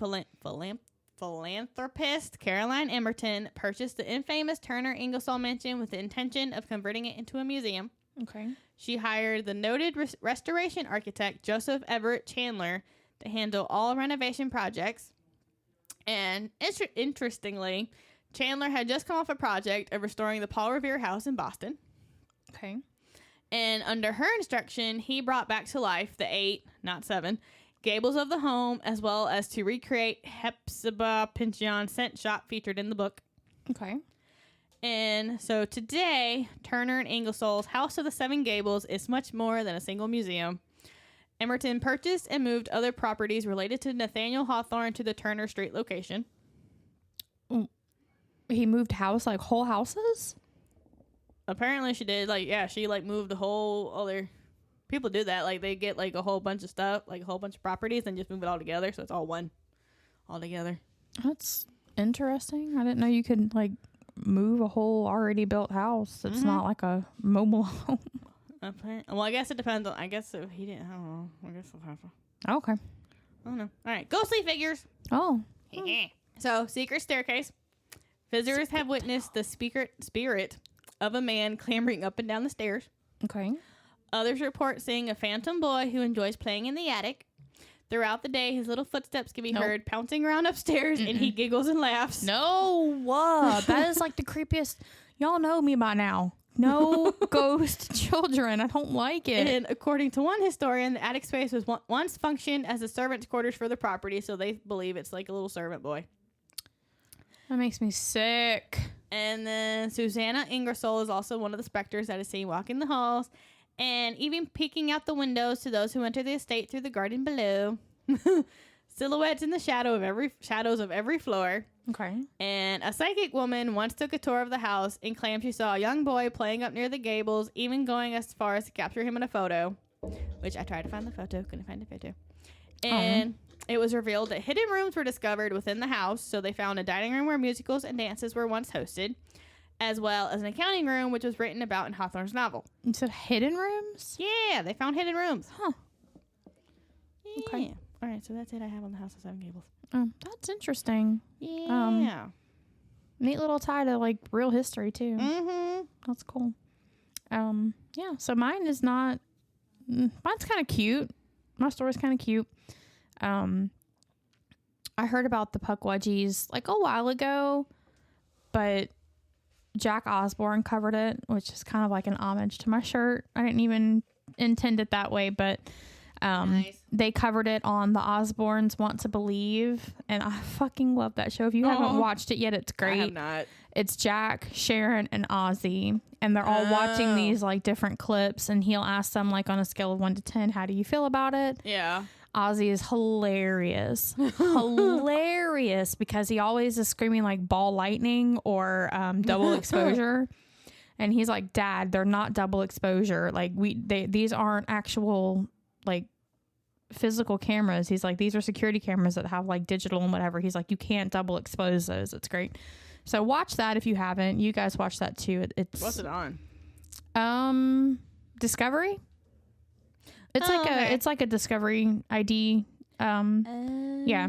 [SPEAKER 1] philanthropist Caroline Emerton purchased the infamous Turner Ingersoll mansion with the intention of converting it into a museum.
[SPEAKER 2] Okay.
[SPEAKER 1] She hired the noted restoration architect Joseph Everett Chandler to handle all renovation projects. And interestingly, Chandler had just come off a project of restoring the Paul Revere House in Boston.
[SPEAKER 2] Okay.
[SPEAKER 1] And under her instruction, he brought back to life the 8, not 7, gables of the home, as well as to recreate Hepzibah Pincheon's scent shop featured in the book.
[SPEAKER 2] Okay.
[SPEAKER 1] And so today, Turner and Ingersoll's House of the Seven Gables is much more than a single museum. Emerton purchased and moved other properties related to Nathaniel Hawthorne to the Turner Street location.
[SPEAKER 2] He moved whole houses?
[SPEAKER 1] Apparently she did. She moved the whole other People do that. Like, they get, like, a whole bunch of stuff, like, a whole bunch of properties, and just move it all together, so it's all one. All together.
[SPEAKER 2] That's interesting. I didn't know you could, like, move a whole already built house. It's not like a mobile home.
[SPEAKER 1] Well, I guess it depends on... I guess if he didn't... I don't know. I guess it'll happen.
[SPEAKER 2] Okay.
[SPEAKER 1] I don't know. All right. Ghostly figures.
[SPEAKER 2] Oh.
[SPEAKER 1] So, secret staircase. Visitors have witnessed the spirit of a man clambering up and down the stairs.
[SPEAKER 2] Okay.
[SPEAKER 1] Others report seeing a phantom boy who enjoys playing in the attic. Throughout the day, his little footsteps can be heard pouncing around upstairs, and he giggles and laughs.
[SPEAKER 2] No, that is like the creepiest. Y'all know me by now. No ghost children. I don't like it.
[SPEAKER 1] And according to one historian, the attic space was once functioned as the servants' quarters for the property, so they believe it's like a little servant boy.
[SPEAKER 2] That makes me sick.
[SPEAKER 1] And then Susanna Ingersoll is also one of the specters that is seen walking the halls and even peeking out the windows to those who enter the estate through the garden below. Silhouettes in the shadows of every floor.
[SPEAKER 2] Okay.
[SPEAKER 1] And a psychic woman once took a tour of the house and claimed she saw a young boy playing up near the gables, even going as far as to capture him in a photo, which I tried to find the photo, couldn't find the photo. And it was revealed that hidden rooms were discovered within the house, so they found a dining room where musicals and dances were once hosted, as well as an accounting room, which was written about in Hawthorne's novel.
[SPEAKER 2] You said hidden rooms?
[SPEAKER 1] Yeah, they found hidden rooms.
[SPEAKER 2] Huh.
[SPEAKER 1] Yeah.
[SPEAKER 2] Okay.
[SPEAKER 1] All right, so that's it I have on the House of Seven Gables.
[SPEAKER 2] That's interesting.
[SPEAKER 1] Yeah.
[SPEAKER 2] Neat little tie to, like, real history, too.
[SPEAKER 1] Mm-hmm.
[SPEAKER 2] That's cool. Yeah, so mine is not... Mine's kind of cute. My story's kind of cute. I heard about the Pukwudgies, like, a while ago, but Jack Osborne covered it, which is kind of like an homage to my shirt. I didn't even intend it that way, but
[SPEAKER 1] nice.
[SPEAKER 2] They covered it on The Osbournes Want to Believe, and I fucking love that show. If you haven't watched it yet, it's great.
[SPEAKER 1] I have not.
[SPEAKER 2] It's Jack, Sharon, and Ozzy, and they're all watching these, like, different clips, and he'll ask them, like, on a scale of 1 to 10, how do you feel about it?
[SPEAKER 1] Yeah.
[SPEAKER 2] Ozzy is hilarious. Hilarious, because he always is screaming, like, ball lightning or double exposure. And he's like, Dad, they're not double exposure. Like, these aren't actual, like, physical cameras. He's like, these are security cameras that have, like, digital and whatever. He's like, you can't double expose those. It's great. So watch that if you haven't. You guys watch that too.
[SPEAKER 1] What's it on?
[SPEAKER 2] Discovery. It's like a Discovery ID. Yeah.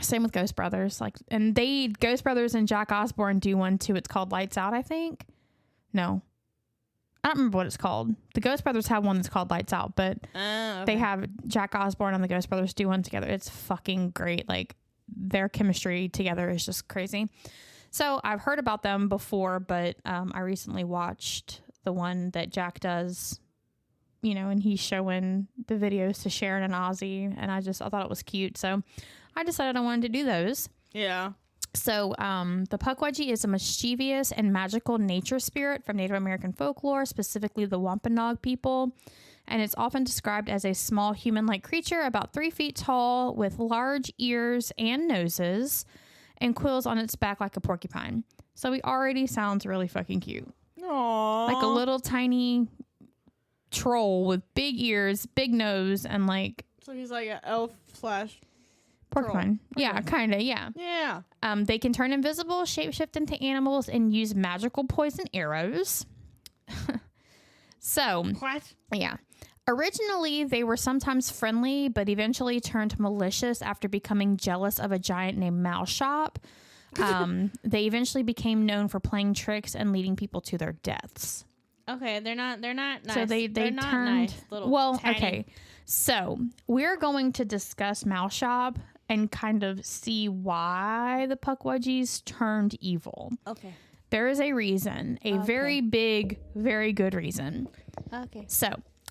[SPEAKER 2] Same with Ghost Brothers. Like, and Ghost Brothers and Jack Osborne do one too. It's called Lights Out, I think. No, I don't remember what it's called. The Ghost Brothers have one that's called Lights Out, but they have Jack Osborne and the Ghost Brothers do one together. It's fucking great. Like, their chemistry together is just crazy. So I've heard about them before, but I recently watched the one that Jack does, you know, and he's showing the videos to Sharon and Ozzy, and I thought it was cute. So I decided I wanted to do those.
[SPEAKER 1] Yeah.
[SPEAKER 2] So the Pukwudgie is a mischievous and magical nature spirit from Native American folklore, specifically the Wampanoag people. And it's often described as a small human-like creature about 3 feet tall with large ears and noses and quills on its back like a porcupine. So he already sounds really fucking cute.
[SPEAKER 1] Aww.
[SPEAKER 2] Like a little tiny troll with big ears, big nose, and like...
[SPEAKER 1] So he's like an elf /
[SPEAKER 2] porcupine. Yeah, kind of, yeah.
[SPEAKER 1] Yeah.
[SPEAKER 2] They can turn invisible, shapeshift into animals, and use magical poison arrows. So...
[SPEAKER 1] What?
[SPEAKER 2] Yeah. Originally, they were sometimes friendly, but eventually turned malicious after becoming jealous of a giant named Maushop. They eventually became known for playing tricks and leading people to their deaths.
[SPEAKER 1] Okay, they're not nice.
[SPEAKER 2] So they
[SPEAKER 1] they're not
[SPEAKER 2] turned
[SPEAKER 1] nice, little tiny.
[SPEAKER 2] Okay. So we're going to discuss Maushop and kind of see why the Pukwudgies turned evil.
[SPEAKER 1] Okay.
[SPEAKER 2] There is a reason, a very big, very good reason.
[SPEAKER 1] Okay.
[SPEAKER 2] So,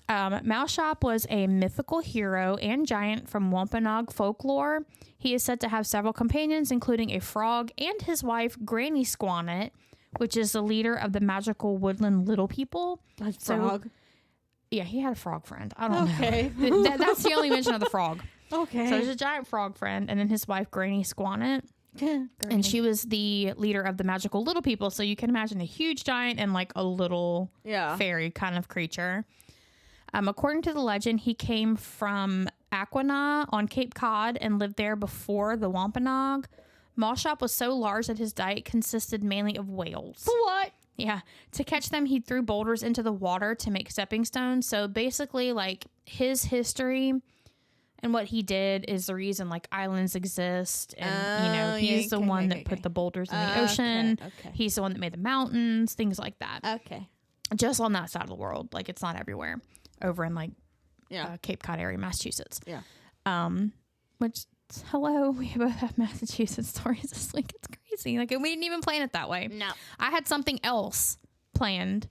[SPEAKER 2] Maushop was a mythical hero and giant from Wampanoag folklore. He is said to have several companions, including a frog and his wife, Granny Squanet, which is the leader of the magical woodland little people.
[SPEAKER 1] A frog?
[SPEAKER 2] Yeah, he had a frog friend. I don't know. That's the only mention of the frog.
[SPEAKER 1] Okay.
[SPEAKER 2] So there's a giant frog friend, and then his wife, Granny Squanet. And she was the leader of the magical little people. So you can imagine a huge giant and like a little fairy kind of creature. According to the legend, he came from Aquina on Cape Cod and lived there before the Wampanoag. Maushop was so large that his diet consisted mainly of whales.
[SPEAKER 1] What?
[SPEAKER 2] Yeah. To catch them, he threw boulders into the water to make stepping stones. So basically, like, his history and what he did is the reason, like, islands exist. And, he's the one that put the boulders in the ocean.
[SPEAKER 1] Okay.
[SPEAKER 2] He's the one that made the mountains, things like that.
[SPEAKER 1] Okay.
[SPEAKER 2] Just on that side of the world. Like, it's not everywhere. Over in, like, Cape Cod area, Massachusetts.
[SPEAKER 1] Yeah.
[SPEAKER 2] Which, hello, we both have Massachusetts stories this week. It's crazy. Like, we didn't even plan it that way.
[SPEAKER 1] No. I
[SPEAKER 2] had something else planned,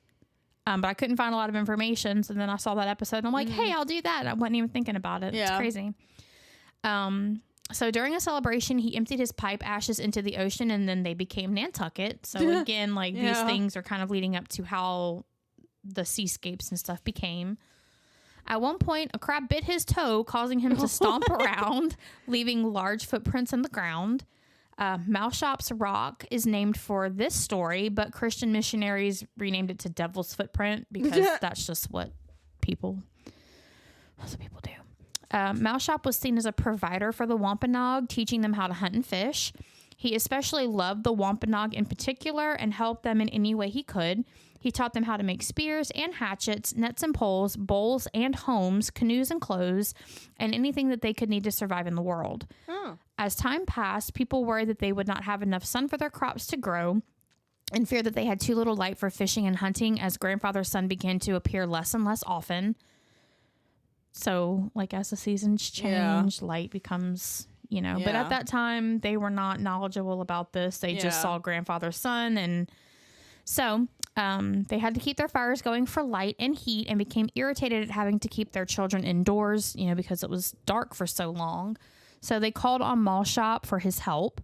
[SPEAKER 2] but I couldn't find a lot of information. So then I saw that episode and I'm like, hey, I'll do that. I wasn't even thinking about it. Yeah. It's crazy. So during a celebration, he emptied his pipe ashes into the ocean and then they became Nantucket. So again, like these things are kind of leading up to how the seascapes and stuff became. At one point, a crab bit his toe, causing him to stomp around, leaving large footprints in the ground. Maushop's Rock is named for this story, but Christian missionaries renamed it to Devil's Footprint because that's just what people do. Maushop was seen as a provider for the Wampanoag, teaching them how to hunt and fish. He especially loved the Wampanoag in particular and helped them in any way he could. He taught them how to make spears and hatchets, nets and poles, bowls and homes, canoes and clothes, and anything that they could need to survive in the world. Oh. As time passed, people worried that they would not have enough sun for their crops to grow and feared that they had too little light for fishing and hunting as grandfather's sun began to appear less and less often. So, like, as the seasons change, light becomes, but at that time, they were not knowledgeable about this. They just saw grandfather's sun, and so they had to keep their fires going for light and heat and became irritated at having to keep their children indoors, because it was dark for so long. So they called on Maushop for his help.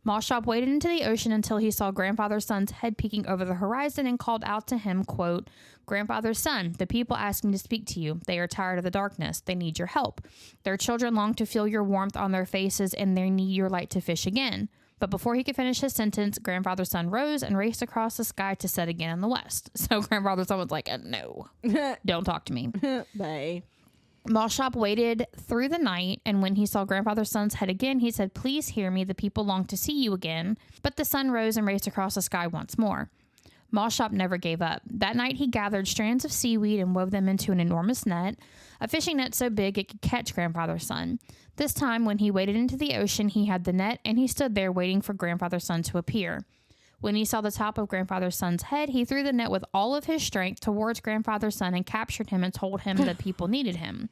[SPEAKER 2] Maushop waded into the ocean until he saw grandfather's son's head peeking over the horizon and called out to him, quote, "Grandfather's son, the people asking to speak to you. They are tired of the darkness. They need your help. Their children long to feel your warmth on their faces and they need your light to fish again." But before he could finish his sentence, grandfather's son rose and raced across the sky to set again in the west. So grandfather's son was like, no, don't talk to me.
[SPEAKER 1] Bye.
[SPEAKER 2] Maushop waited through the night, and when he saw grandfather's son's head again, he said, "Please hear me. The people long to see you again." But the sun rose and raced across the sky once more. Maushop never gave up. That night, he gathered strands of seaweed and wove them into an enormous net, a fishing net so big it could catch grandfather's son. This time, when he waded into the ocean, he had the net, and he stood there waiting for grandfather's son to appear. When he saw the top of grandfather's son's head, he threw the net with all of his strength towards grandfather's son and captured him and told him that people needed him.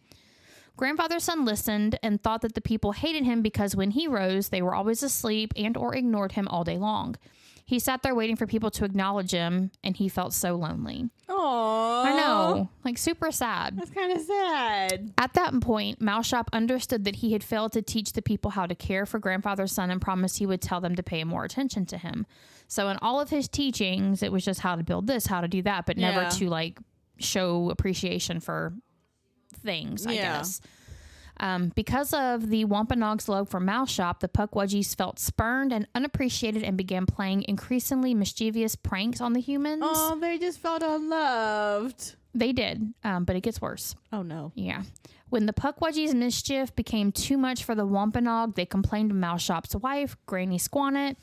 [SPEAKER 2] Grandfather's son listened and thought that the people hated him because when he rose, they were always asleep and or ignored him all day long. He sat there waiting for people to acknowledge him, and he felt so lonely.
[SPEAKER 1] Aww.
[SPEAKER 2] I know. Like, super sad.
[SPEAKER 1] That's kind of sad.
[SPEAKER 2] At that point, Maushop understood that he had failed to teach the people how to care for grandfather's son and promised he would tell them to pay more attention to him. So in all of his teachings, it was just how to build this, how to do that, but never to, like, show appreciation for things, I guess. Because of the Wampanoag's love for Maushop, the Pukwudgies felt spurned and unappreciated and began playing increasingly mischievous pranks on the humans.
[SPEAKER 1] Oh, they just felt unloved.
[SPEAKER 2] They did, but it gets worse.
[SPEAKER 1] Oh, no.
[SPEAKER 2] Yeah. When the Pukwudgies' mischief became too much for the Wampanoag, they complained to Maushop's wife, Granny Squannet.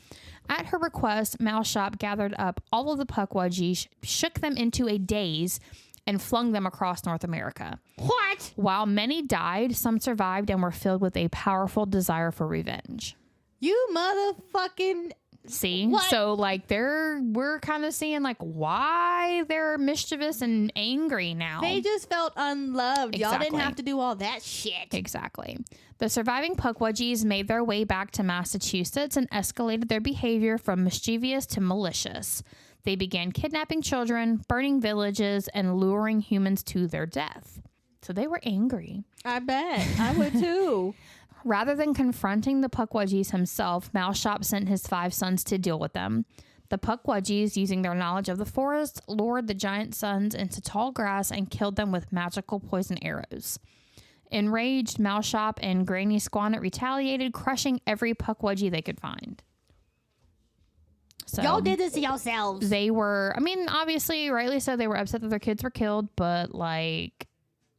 [SPEAKER 2] At her request, Maushop gathered up all of the Pukwudgies, shook them into a daze, and flung them across North America.
[SPEAKER 1] What?
[SPEAKER 2] While many died, some survived and were filled with a powerful desire for revenge.
[SPEAKER 1] You motherfucking...
[SPEAKER 2] See?
[SPEAKER 1] What?
[SPEAKER 2] So, like, we're kind of seeing, like, why they're mischievous and angry now.
[SPEAKER 1] They just felt unloved.
[SPEAKER 2] Exactly.
[SPEAKER 1] Y'all didn't have to do all that shit.
[SPEAKER 2] Exactly. The surviving Pukwudgies made their way back to Massachusetts and escalated their behavior from mischievous to malicious. They began kidnapping children, burning villages, and luring humans to their death. So they were angry.
[SPEAKER 1] I bet. I would too.
[SPEAKER 2] Rather than confronting the Pukwudgies himself, Maushop sent his 5 sons to deal with them. The Pukwudgies, using their knowledge of the forest, lured the giant sons into tall grass and killed them with magical poison arrows. Enraged, Maushop and Granny Squannet retaliated, crushing every Pukwudgie they could find. So
[SPEAKER 1] y'all did this to yourselves.
[SPEAKER 2] They were, I mean, obviously, rightly so, they were upset that their kids were killed, but, like,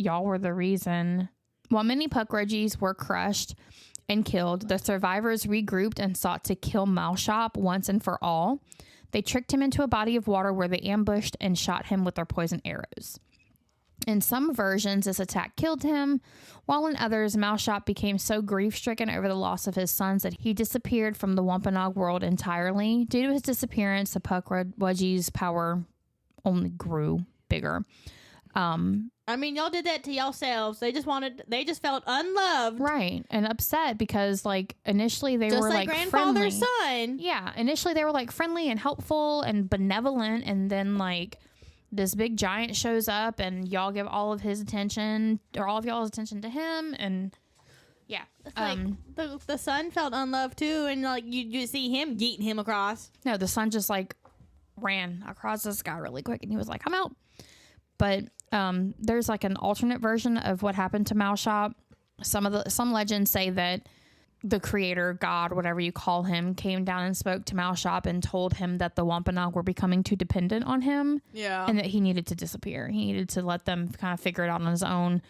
[SPEAKER 2] y'all were the reason. While many Pukwudgies were crushed and killed, the survivors regrouped and sought to kill Maushop once and for all. They tricked him into a body of water where they ambushed and shot him with their poison arrows. In some versions, this attack killed him, while in others, Maushop became so grief-stricken over the loss of his sons that he disappeared from the Wampanoag world entirely. Due to his disappearance, the Pukwudgies' power only grew bigger.
[SPEAKER 1] I mean, y'all did that to yourselves. They just felt unloved.
[SPEAKER 2] Right. And upset because, like, initially they were, like,
[SPEAKER 1] grandfather's
[SPEAKER 2] friendly.
[SPEAKER 1] son.
[SPEAKER 2] Yeah. Initially they were, like, friendly and helpful and benevolent. And then, like, this big giant shows up and y'all give all of his attention or all of y'all's attention to him. And, yeah.
[SPEAKER 1] It's like the son felt unloved, too. And, like, you see him yeeting him across.
[SPEAKER 2] No, the son just, like, ran across the sky really quick. And he was like, I'm out. But there's like an alternate version of what happened to Maushop. Some legends say that the creator, God, whatever you call him, came down and spoke to Maushop and told him that the Wampanoag were becoming too dependent on him.
[SPEAKER 1] Yeah.
[SPEAKER 2] And that he needed to disappear. He needed to let them kind of figure it out on his own.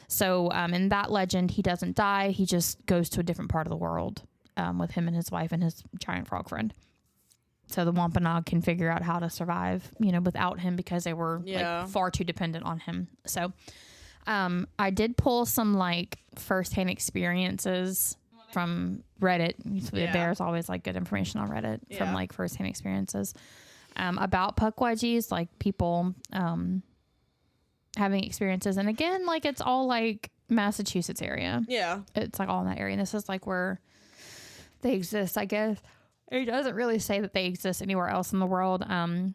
[SPEAKER 2] So in that legend, he doesn't die. He just goes to a different part of the world with him and his wife and his giant frog friend. So the Wampanoag can figure out how to survive, without him because they were like far too dependent on him. So I did pull some like firsthand experiences from Reddit. Yeah. There's always like good information on Reddit from like firsthand experiences about Pukwudgies, like people having experiences. And again, like it's all like Massachusetts area.
[SPEAKER 1] Yeah.
[SPEAKER 2] It's like all in that area. And this is like where they exist, I guess. It doesn't really say that they exist anywhere else in the world. Well,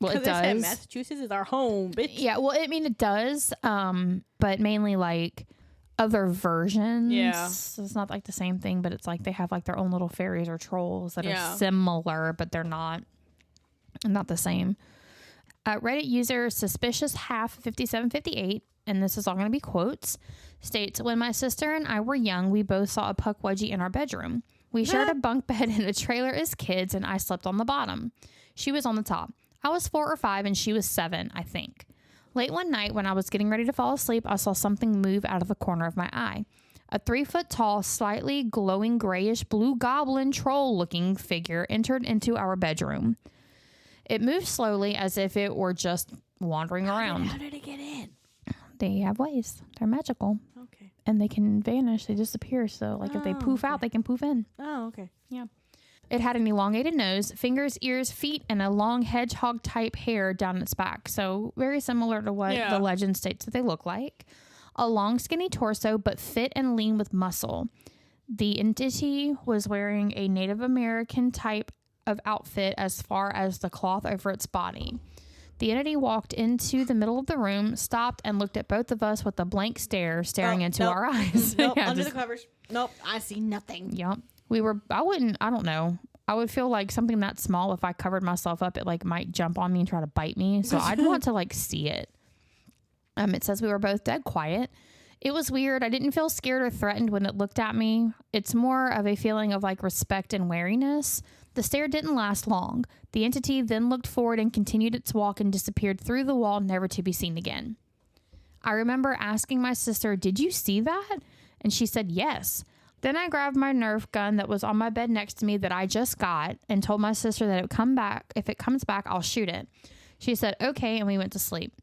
[SPEAKER 2] it does.
[SPEAKER 1] Massachusetts is our home, bitch.
[SPEAKER 2] Yeah, well, I mean, it does. But mainly like other versions.
[SPEAKER 1] Yeah.
[SPEAKER 2] So it's not like the same thing, but it's like they have like their own little fairies or trolls that are similar, but they're not the same. Reddit user suspicious half 5758, and this is all going to be quotes, states, when my sister and I were young, we both saw a Pukwudgie in our bedroom. We shared a bunk bed in a trailer as kids, and I slept on the bottom. She was on the top. I was 4 or 5, and she was 7, I think. Late one night, when I was getting ready to fall asleep, I saw something move out of the corner of my eye. A 3-foot-tall, slightly glowing grayish-blue goblin troll-looking figure entered into our bedroom. It moved slowly as if it were just wandering around.
[SPEAKER 1] How did it get in?
[SPEAKER 2] They have ways. They're magical.
[SPEAKER 1] Okay.
[SPEAKER 2] And they can vanish. They disappear. So, like, if they poof out, they can poof in.
[SPEAKER 1] Oh, okay.
[SPEAKER 2] Yeah. It had an elongated nose, fingers, ears, feet, and a long hedgehog-type hair down its back. So, very similar to what the legend states that they look like. A long, skinny torso, but fit and lean with muscle. The entity was wearing a Native American type of outfit as far as the cloth over its body. The entity walked into the middle of the room, stopped, and looked at both of us with a blank stare, staring into our eyes.
[SPEAKER 1] Nope, under the covers. Nope, I see nothing.
[SPEAKER 2] Yep. I don't know. I would feel like something that small, if I covered myself up, it like might jump on me and try to bite me. So I'd want to like see it. It says we were both dead quiet. It was weird. I didn't feel scared or threatened when it looked at me. It's more of a feeling of like respect and wariness. The stare didn't last long. The entity then looked forward and continued its walk and disappeared through the wall, never to be seen again. I remember asking my sister, "Did you see that?" And she said, "Yes." Then I grabbed my Nerf gun that was on my bed next to me that I just got and told my sister that if it comes back, I'll shoot it. She said, "Okay," and we went to sleep.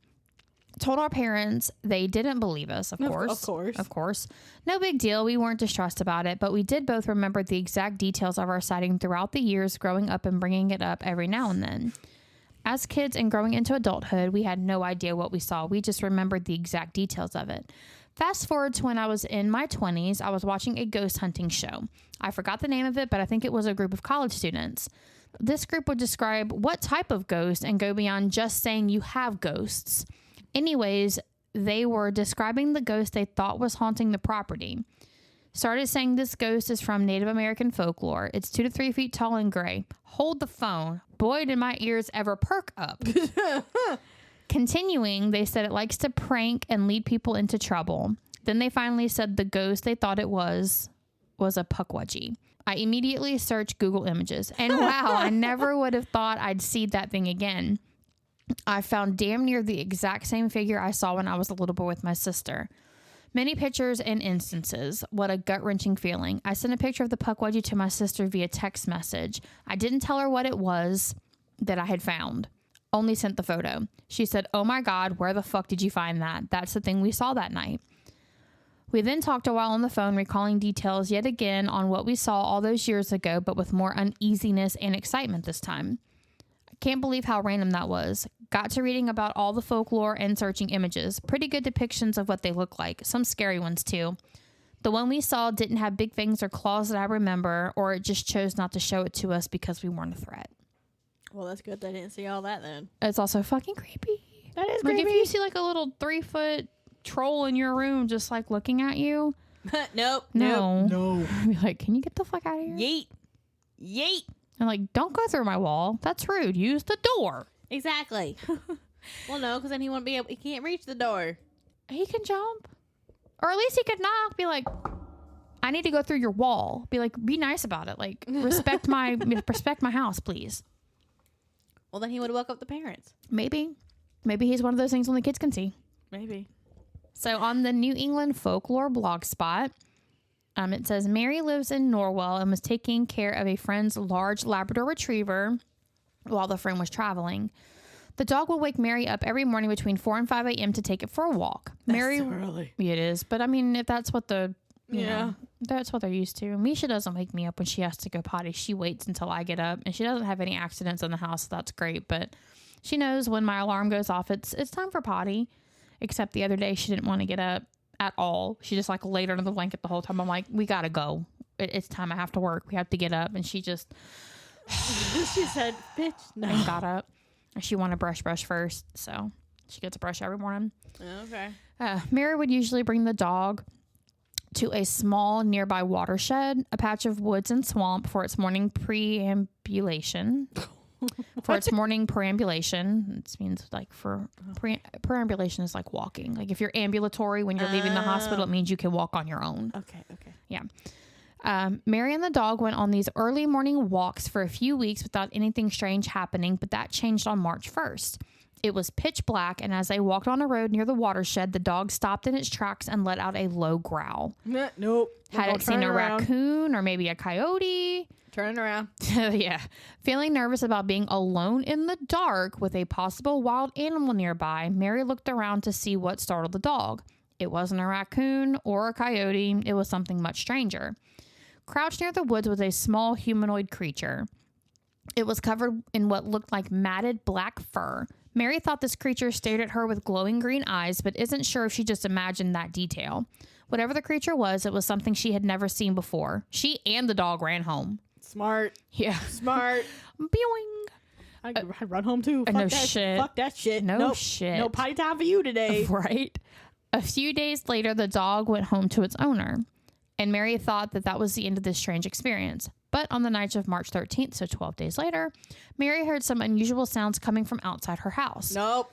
[SPEAKER 2] Told our parents. They didn't believe us, of course. No big deal. We weren't distressed about it, but we did both remember the exact details of our sighting throughout the years growing up and bringing it up every now and then. As kids and growing into adulthood, we had no idea what we saw. We just remembered the exact details of it. Fast forward to when I was in my 20s, I was watching a ghost hunting show. I forgot the name of it, but I think it was a group of college students. This group would describe what type of ghost and go beyond just saying you have ghosts. Anyways, they were describing the ghost they thought was haunting the property. Started saying this ghost is from Native American folklore. It's 2 to 3 feet tall and gray. Hold the phone. Boy, did my ears ever perk up. Continuing, they said it likes to prank and lead people into trouble. Then they finally said the ghost they thought it was a Pukwudgie. I immediately searched Google Images. And wow, I never would have thought I'd see that thing again. I found damn near the exact same figure I saw when I was a little boy with my sister. Many pictures and instances. What a gut-wrenching feeling. I sent a picture of the Pukwudgie to my sister via text message. I didn't tell her what it was that I had found. Only sent the photo. She said, "Oh my God, where the fuck did you find that? That's the thing we saw that night." We then talked a while on the phone, recalling details yet again on what we saw all those years ago, but with more uneasiness and excitement this time. I can't believe how random that was. Got to reading about all the folklore and searching images. Pretty good depictions of what they look like. Some scary ones too. The one we saw didn't have big fangs or claws that I remember, or it just chose not to show it to us because we weren't a threat.
[SPEAKER 1] Well, that's good they didn't see all that then.
[SPEAKER 2] It's also fucking creepy.
[SPEAKER 1] That is
[SPEAKER 2] like
[SPEAKER 1] creepy.
[SPEAKER 2] If you see like a little 3-foot troll in your room just like looking at you.
[SPEAKER 1] Nope.
[SPEAKER 2] No. I'd be like, can you get the fuck out of here?
[SPEAKER 1] Yeet.
[SPEAKER 2] And like, don't go through my wall. That's rude. Use the door.
[SPEAKER 1] Exactly. Well, no, because then he won't be able. He can't reach the door.
[SPEAKER 2] He can jump, or at least he could knock. Be like, I need to go through your wall. Be like, be nice about it. Like, respect my house, please.
[SPEAKER 1] Well, then he would have woke up the parents.
[SPEAKER 2] Maybe he's one of those things only kids can see.
[SPEAKER 1] Maybe.
[SPEAKER 2] So on the New England Folklore blog spot, it says Mary lives in Norwell and was taking care of a friend's large Labrador retriever while the friend was traveling. The dog would wake Mary up every morning between 4 and 5 a.m. to take it for a walk.
[SPEAKER 1] That's so early.
[SPEAKER 2] Yeah, it is. But I mean, if that's what that's what they're used to. Mischa doesn't wake me up when she has to go potty. She waits until I get up, and she doesn't have any accidents in the house. So that's great. But she knows when my alarm goes off, it's time for potty. Except the other day, she didn't want to get up at all. She just like laid under the blanket the whole time. I'm like, we gotta go. It's time. I have to work. We have to get up. And she just
[SPEAKER 1] she said, "Bitch, no."
[SPEAKER 2] And got up. And she wanted brush first, so she gets a brush every morning.
[SPEAKER 1] Okay.
[SPEAKER 2] Mary would usually bring the dog to a small nearby watershed, a patch of woods and swamp for its morning preambulation. It means like preambulation is like walking. Like if you're ambulatory when you're leaving the hospital, it means you can walk on your own.
[SPEAKER 1] Okay.
[SPEAKER 2] Yeah. Mary and the dog went on these early morning walks for a few weeks without anything strange happening, but that changed on March 1st. It was pitch black, and as they walked on a road near the watershed, the dog stopped in its tracks and let out a low growl.
[SPEAKER 1] Nope.
[SPEAKER 2] Had it seen a raccoon or maybe a coyote?
[SPEAKER 1] Turning around.
[SPEAKER 2] Yeah. Feeling nervous about being alone in the dark with a possible wild animal nearby, Mary looked around to see what startled the dog. It wasn't a raccoon or a coyote. It was something much stranger. Crouched near the woods was a small humanoid creature. It was covered in what looked like matted black fur. Mary thought this creature stared at her with glowing green eyes, but isn't sure if she just imagined that detail. Whatever the creature was, it was something she had never seen before. She and the dog ran home.
[SPEAKER 1] Smart.
[SPEAKER 2] Yeah.
[SPEAKER 1] Smart.
[SPEAKER 2] Boing.
[SPEAKER 1] I'd run home too.
[SPEAKER 2] No shit.
[SPEAKER 1] Fuck that shit.
[SPEAKER 2] No shit.
[SPEAKER 1] No potty time for you today.
[SPEAKER 2] Right. A few days later, the dog went home to its owner, and Mary thought that was the end of this strange experience. But on the night of March 13th, so 12 days later, Mary heard some unusual sounds coming from outside her house.
[SPEAKER 1] Nope.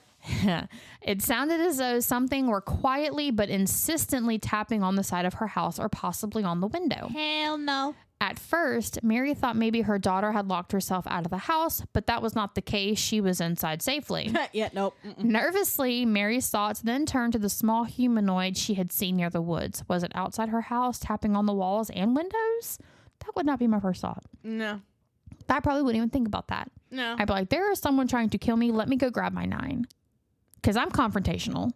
[SPEAKER 2] It sounded as though something were quietly but insistently tapping on the side of her house or possibly on the window.
[SPEAKER 1] Hell no.
[SPEAKER 2] At first, Mary thought maybe her daughter had locked herself out of the house, but that was not the case. She was inside safely.
[SPEAKER 1] Yeah, nope.
[SPEAKER 2] Nervously, Mary's thoughts then turned to the small humanoid she had seen near the woods. Was it outside her house, tapping on the walls and windows? That would not be my first thought.
[SPEAKER 1] No.
[SPEAKER 2] I probably wouldn't even think about that.
[SPEAKER 1] No.
[SPEAKER 2] I'd be like, there is someone trying to kill me. Let me go grab my 9. Because I'm confrontational.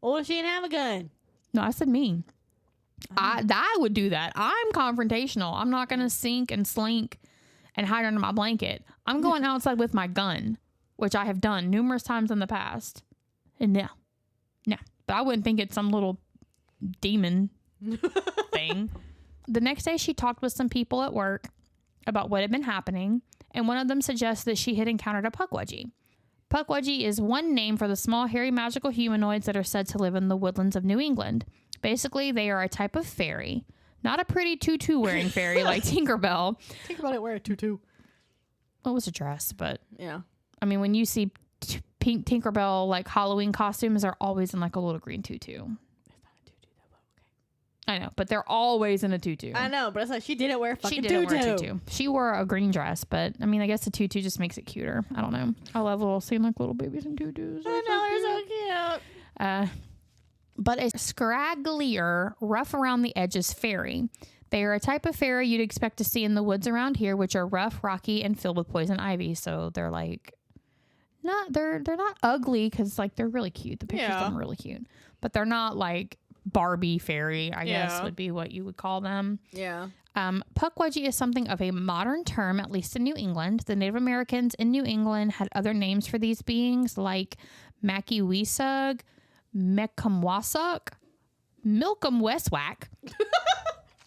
[SPEAKER 1] Well, she didn't have a gun.
[SPEAKER 2] No, I said me. I would do that. I'm confrontational. I'm not going to sink and slink and hide under my blanket. I'm going outside with my gun, which I have done numerous times in the past. And no. But I wouldn't think it's some little demon thing. The next day, she talked with some people at work about what had been happening, and one of them suggested that she had encountered a Pukwudgie. Pukwudgie is one name for the small, hairy, magical humanoids that are said to live in the woodlands of New England. Basically, they are a type of fairy. Not a pretty tutu-wearing fairy like Tinkerbell.
[SPEAKER 1] Tinkerbell didn't wear a tutu.
[SPEAKER 2] It was a dress, but...
[SPEAKER 1] Yeah.
[SPEAKER 2] I mean, when you see pink Tinkerbell, like, Halloween costumes, they're always in, like, a little green tutu.
[SPEAKER 1] It's not a tutu, though,
[SPEAKER 2] I know, but they're always in a tutu.
[SPEAKER 1] I know, but it's like she didn't wear a fucking tutu.
[SPEAKER 2] She didn't wear a tutu. She wore a green dress, but I mean, I guess the tutu just makes it cuter. I don't know. I love seeing like little babies in tutus.
[SPEAKER 1] I know, they're so cute.
[SPEAKER 2] But a scragglier, rough around the edges fairy. They are a type of fairy you'd expect to see in the woods around here, which are rough, rocky, and filled with poison ivy. So they're like they're not ugly because like they're really cute. The pictures of them are really cute, but they're not like Barbie fairy, I guess would be what you would call them.
[SPEAKER 1] Yeah.
[SPEAKER 2] Pukwudgie is something of a modern term, at least in New England. The Native Americans in New England had other names for these beings like Makiwisug, Mekumwasuk, Milkumweswak.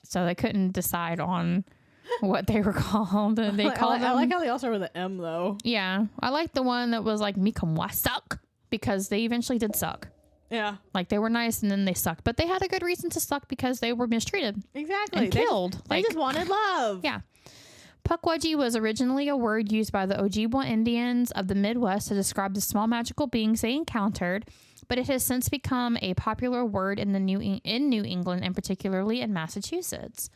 [SPEAKER 2] So they couldn't decide on what they were called. They called them.
[SPEAKER 1] I like how they all start with an M though.
[SPEAKER 2] Yeah, I like the one that was like Mikumwasuk because they eventually did suck.
[SPEAKER 1] Yeah,
[SPEAKER 2] like they were nice and then they sucked, but they had a good reason to suck because they were mistreated.
[SPEAKER 1] Exactly,
[SPEAKER 2] and killed.
[SPEAKER 1] They just wanted love.
[SPEAKER 2] Yeah. Pukwudgie was originally a word used by the Ojibwa Indians of the Midwest to describe the small magical beings they encountered, but it has since become a popular word in New England and particularly in Massachusetts.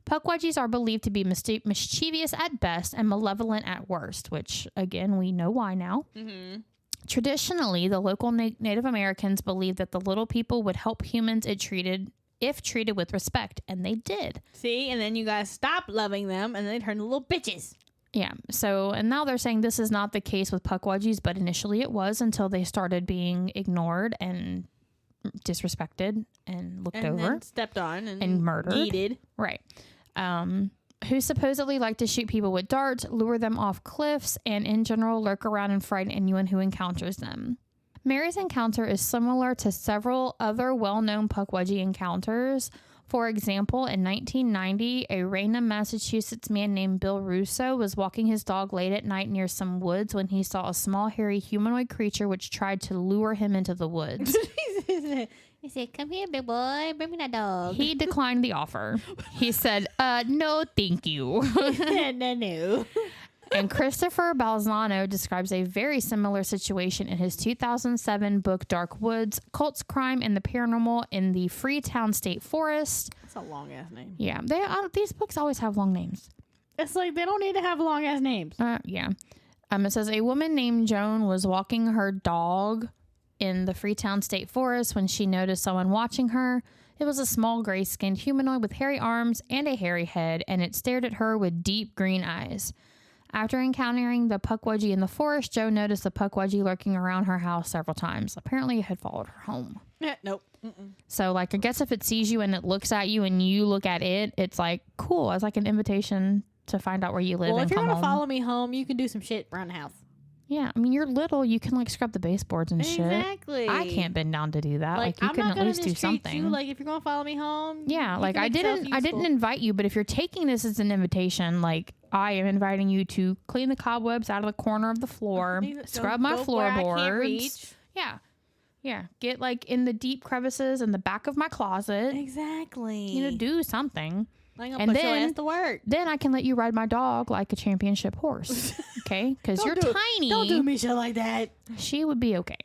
[SPEAKER 2] Pukwudgies are believed to be mischievous at best and malevolent at worst, which, again, we know why now. Mm-hmm. Traditionally, the local Native Americans believed that the little people would help humans if treated with respect, and they did.
[SPEAKER 1] See, and then you guys stop loving them, and they turn to little bitches.
[SPEAKER 2] Yeah, so, and now they're saying this is not the case with Pukwudgies, but initially it was until they started being ignored and disrespected and looked over.
[SPEAKER 1] Then stepped on
[SPEAKER 2] and murdered.
[SPEAKER 1] Yeeted.
[SPEAKER 2] Right. Who supposedly like to shoot people with darts, lure them off cliffs, and in general lurk around and frighten anyone who encounters them. Mary's encounter is similar to several other well-known Pukwudgie encounters. For example, in 1990, a Raynham, Massachusetts man named Bill Russo was walking his dog late at night near some woods when he saw a small, hairy humanoid creature which tried to lure him into the woods.
[SPEAKER 1] He said, "Come here, big boy. Bring me that dog."
[SPEAKER 2] He declined the offer. He said, no, thank you.
[SPEAKER 1] No.
[SPEAKER 2] And Christopher Balzano describes a very similar situation in his 2007 book, Dark Woods, Cults, Crime, and the Paranormal in the Freetown State Forest.
[SPEAKER 1] That's a long-ass name.
[SPEAKER 2] Yeah. These books always have long names.
[SPEAKER 1] It's like they don't need to have long-ass names.
[SPEAKER 2] Yeah. It says, a woman named Joan was walking her dog in the Freetown State Forest when she noticed someone watching her. It was a small gray-skinned humanoid with hairy arms and a hairy head, and it stared at her with deep green eyes. After encountering the Pukwudgie in the forest, Joe noticed the Pukwudgie lurking around her house several times. Apparently, it had followed her home.
[SPEAKER 1] Nope. Mm-mm.
[SPEAKER 2] So, like, I guess if it sees you and it looks at you and you look at it, it's like, cool. It's like an invitation to find out where you live.
[SPEAKER 1] Well,
[SPEAKER 2] and
[SPEAKER 1] if you're
[SPEAKER 2] going to
[SPEAKER 1] follow me home, you can do some shit around the house.
[SPEAKER 2] Yeah, I mean, you're little. You can, like, scrub the baseboards and shit.
[SPEAKER 1] Exactly.
[SPEAKER 2] I can't bend down to do that. Like you
[SPEAKER 1] I'm
[SPEAKER 2] can
[SPEAKER 1] not
[SPEAKER 2] at least do something.
[SPEAKER 1] You, like, if you're going to follow me home.
[SPEAKER 2] Yeah, like, I didn't invite you, but if you're taking this as an invitation, like, I am inviting you to clean the cobwebs out of the corner of the floor, scrub my floorboards. Yeah. Yeah. Get, like, in the deep crevices in the back of my closet.
[SPEAKER 1] Exactly.
[SPEAKER 2] You know, do something.
[SPEAKER 1] Like, and then to work.
[SPEAKER 2] Then I can let you ride my dog like a championship horse. Okay? Because you're tiny.
[SPEAKER 1] Don't do Mischa like that.
[SPEAKER 2] She would be okay.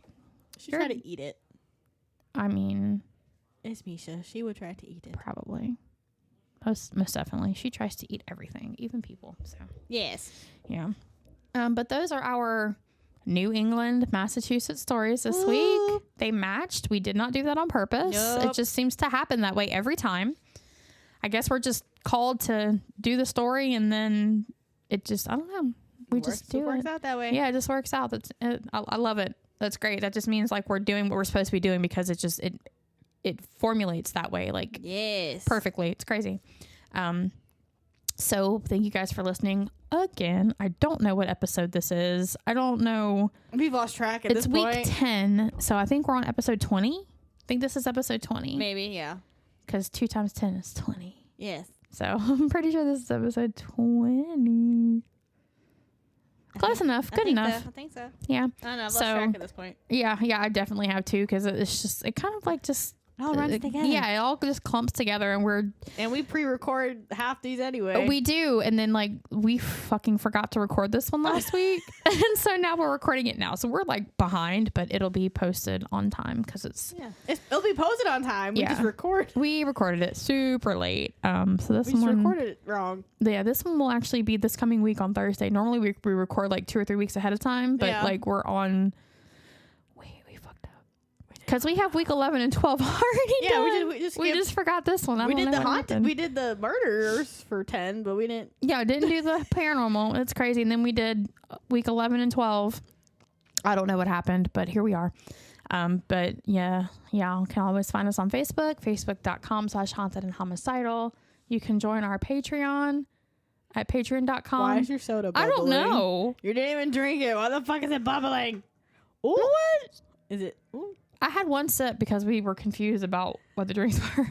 [SPEAKER 1] She'd try to eat it.
[SPEAKER 2] I mean,
[SPEAKER 1] it's Mischa. She would try to eat it.
[SPEAKER 2] Probably. Most definitely. She tries to eat everything, even people. So
[SPEAKER 1] yes.
[SPEAKER 2] Yeah. But those are our New England, Massachusetts stories this week. They matched. We did not do that on purpose. Nope. It just seems to happen that way every time. I guess we're just called to do the story, and then it just, I don't know. We just do it. It
[SPEAKER 1] works out that way.
[SPEAKER 2] Yeah, it just works out. I love it. That's great. That just means like we're doing what we're supposed to be doing because it formulates that way. Like,
[SPEAKER 1] yes,
[SPEAKER 2] perfectly. It's crazy. So thank you guys for listening again. I don't know what episode this is. I don't know.
[SPEAKER 1] We've lost track at this point.
[SPEAKER 2] It's week 10. So I think we're on episode 20. I think this is episode 20.
[SPEAKER 1] Maybe, yeah.
[SPEAKER 2] Because 2 times 10 is 20.
[SPEAKER 1] Yes.
[SPEAKER 2] So I'm pretty sure this is episode 20. Close enough. Good enough.
[SPEAKER 1] I think so.
[SPEAKER 2] Yeah.
[SPEAKER 1] I don't know. I've lost track at this point.
[SPEAKER 2] Yeah, I definitely have too, because it's just, it kind of like just
[SPEAKER 1] It all runs together.
[SPEAKER 2] Yeah, it all just clumps together, and
[SPEAKER 1] we pre-record half these anyway.
[SPEAKER 2] We do, and then like we fucking forgot to record this one last week, and so now we're recording it now. So we're like behind, but it'll be posted on time because
[SPEAKER 1] it'll be posted on time. We just
[SPEAKER 2] we recorded it super late. So this
[SPEAKER 1] we
[SPEAKER 2] one
[SPEAKER 1] recorded it wrong.
[SPEAKER 2] Yeah, this one will actually be this coming week on Thursday. Normally we record like 2 or 3 weeks ahead of time, but like we're on. Because we have week 11 and 12 already done. We just forgot this one.
[SPEAKER 1] We did the murderers for 10, but we didn't.
[SPEAKER 2] Yeah, didn't do the paranormal. It's crazy. And then we did week 11 and 12. I don't know what happened, but here we are. But yeah, you can always find us on Facebook, facebook.com/haunted and homicidal. You can join our Patreon at patreon.com.
[SPEAKER 1] Why is your soda bubbling?
[SPEAKER 2] I don't know.
[SPEAKER 1] You didn't even drink it. Why the fuck is it bubbling? Ooh. What? Is it? Ooh.
[SPEAKER 2] I had one sip because we were confused about what the drinks were.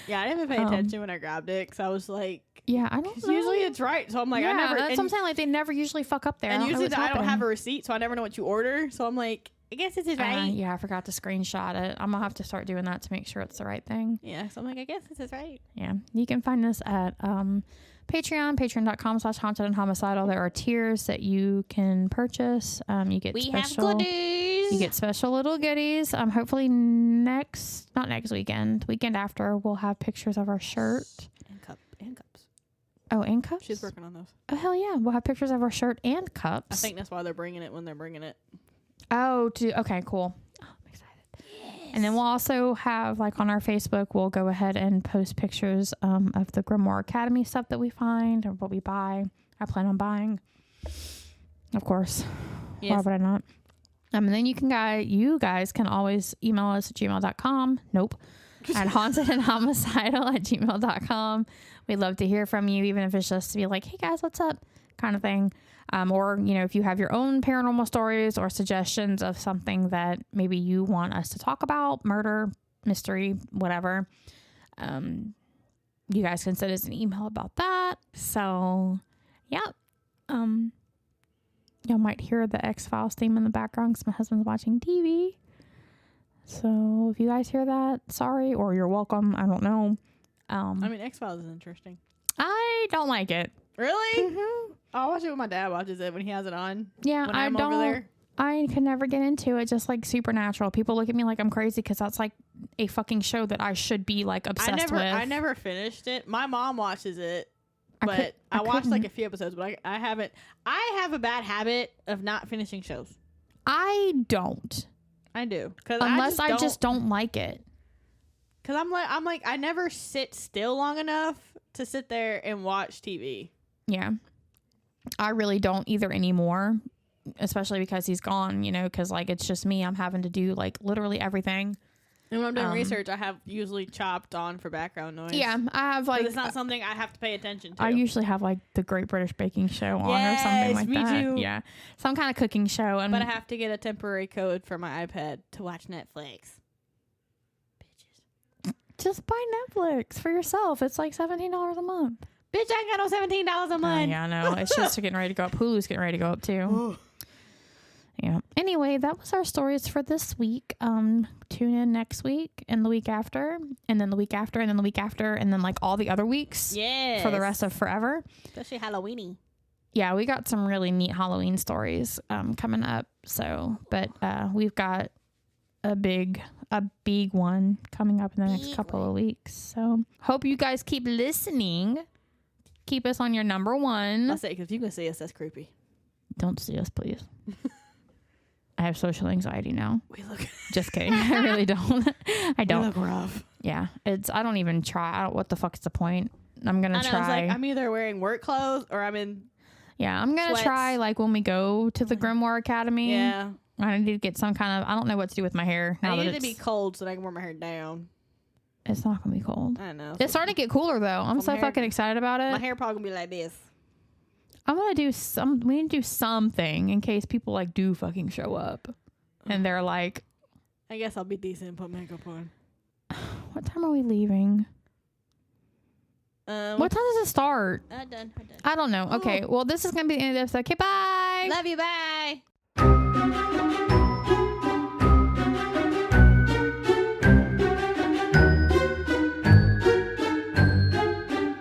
[SPEAKER 1] Yeah, I didn't even pay attention when I grabbed it because I was like,
[SPEAKER 2] yeah, I don't know.
[SPEAKER 1] Usually it's right. So I'm like, I never.
[SPEAKER 2] That's what I'm saying. Like, they never usually fuck up there.
[SPEAKER 1] And usually I don't have a receipt, so I never know what you order. So I'm like, I guess this is right.
[SPEAKER 2] Yeah, I forgot to screenshot it. I'm going to have to start doing that to make sure it's the right thing.
[SPEAKER 1] Yeah, so I'm like, I guess this is right.
[SPEAKER 2] Yeah. You can find us at patreon.com/haunted and homicidal. There are tiers that you can purchase. You get
[SPEAKER 1] have goodies.
[SPEAKER 2] You get special little goodies. Hopefully not next weekend. Weekend after, we'll have pictures of our shirt.
[SPEAKER 1] And cups.
[SPEAKER 2] Oh, and cups?
[SPEAKER 1] She's working on those.
[SPEAKER 2] Oh, hell yeah. We'll have pictures of our shirt and cups.
[SPEAKER 1] I think that's why they're bringing it when they're bringing it.
[SPEAKER 2] Oh, okay, cool. Oh, I'm excited. Yes. And then we'll also have, like, on our Facebook, we'll go ahead and post pictures of the Grimoire Academy stuff that we find or what we buy. I plan on buying. Of course. Yes. Why would I not? And then you guys can always email us at gmail.com. Nope. At hauntedandhomicidal@gmail.com. We'd love to hear from you, even if it's just to be like, hey guys, what's up? Kind of thing. Or, if you have your own paranormal stories or suggestions of something that maybe you want us to talk about, murder, mystery, whatever, you guys can send us an email about that. So, yeah. Y'all might hear the X-Files theme in the background because my husband's watching TV. So, if you guys hear that, sorry, or you're welcome. I don't know.
[SPEAKER 1] X-Files is interesting.
[SPEAKER 2] I don't like it.
[SPEAKER 1] Really? Mm-hmm. I'll watch it when my dad watches it when he has it on.
[SPEAKER 2] Yeah,
[SPEAKER 1] I don't. Over there.
[SPEAKER 2] I can never get into it. Just like Supernatural. People look at me like I'm crazy because that's like a fucking show that I should be like obsessed with.
[SPEAKER 1] I never finished it. My mom watches it, but I watched like a few episodes. But I haven't. I have a bad habit of not finishing shows.
[SPEAKER 2] I don't.
[SPEAKER 1] I do
[SPEAKER 2] unless I just don't like it.
[SPEAKER 1] Because I'm like I never sit still long enough to sit there and watch TV.
[SPEAKER 2] Yeah. I really don't either anymore, especially because he's gone, because like it's just me. I'm having to do like literally everything.
[SPEAKER 1] And when I'm doing research, I have usually chopped on for background noise.
[SPEAKER 2] Yeah, I have like...
[SPEAKER 1] it's not something I have to pay attention to.
[SPEAKER 2] I usually have like the Great British Baking Show on or something like that.
[SPEAKER 1] Me too.
[SPEAKER 2] Yeah, some kind of cooking show.
[SPEAKER 1] But I have to get a temporary code for my iPad to watch Netflix. Bitches.
[SPEAKER 2] Just buy Netflix for yourself. It's like $17 a month.
[SPEAKER 1] Bitch, I ain't got no $17 a month.
[SPEAKER 2] Yeah, I know. It's just getting ready to go up. Hulu's getting ready to go up too. Yeah. Anyway, that was our stories for this week. Tune in next week and the week after, and then the week after, and then the week after, and then like all the other weeks.
[SPEAKER 1] Yes.
[SPEAKER 2] For the rest of forever.
[SPEAKER 1] Especially Halloweeny.
[SPEAKER 2] Yeah, we got some really neat Halloween stories coming up. So, but we've got a big one coming up in the next couple of weeks. So, hope you guys keep listening. Keep us on your number one.
[SPEAKER 1] I'll say, because if you can see us, that's creepy.
[SPEAKER 2] Don't see us, please. I have social anxiety now.
[SPEAKER 1] We look...
[SPEAKER 2] Just kidding. I really don't. I don't.
[SPEAKER 1] We look rough.
[SPEAKER 2] Yeah. I don't even try. What the fuck's the point? I'm going to try.
[SPEAKER 1] It's like, I'm either wearing work clothes or I'm in...
[SPEAKER 2] Yeah, I'm going to try like when we go to the Grimoire Academy.
[SPEAKER 1] Yeah.
[SPEAKER 2] I need to get some kind of... I don't know what to do with my hair.
[SPEAKER 1] I need it to be cold so that I can wear my hair down.
[SPEAKER 2] It's not going to be cold.
[SPEAKER 1] I know.
[SPEAKER 2] It's starting to get cooler, though. I'm so fucking excited about it.
[SPEAKER 1] My hair probably going to be like this.
[SPEAKER 2] I'm going to do we need to do something in case people like do fucking show up. And they're like...
[SPEAKER 1] I guess I'll be decent and put makeup on.
[SPEAKER 2] What time are we leaving? What time does it start?
[SPEAKER 1] Done.
[SPEAKER 2] I don't know. Okay. Well, this is going to be the end of the episode. Okay, bye.
[SPEAKER 1] Love you. Bye.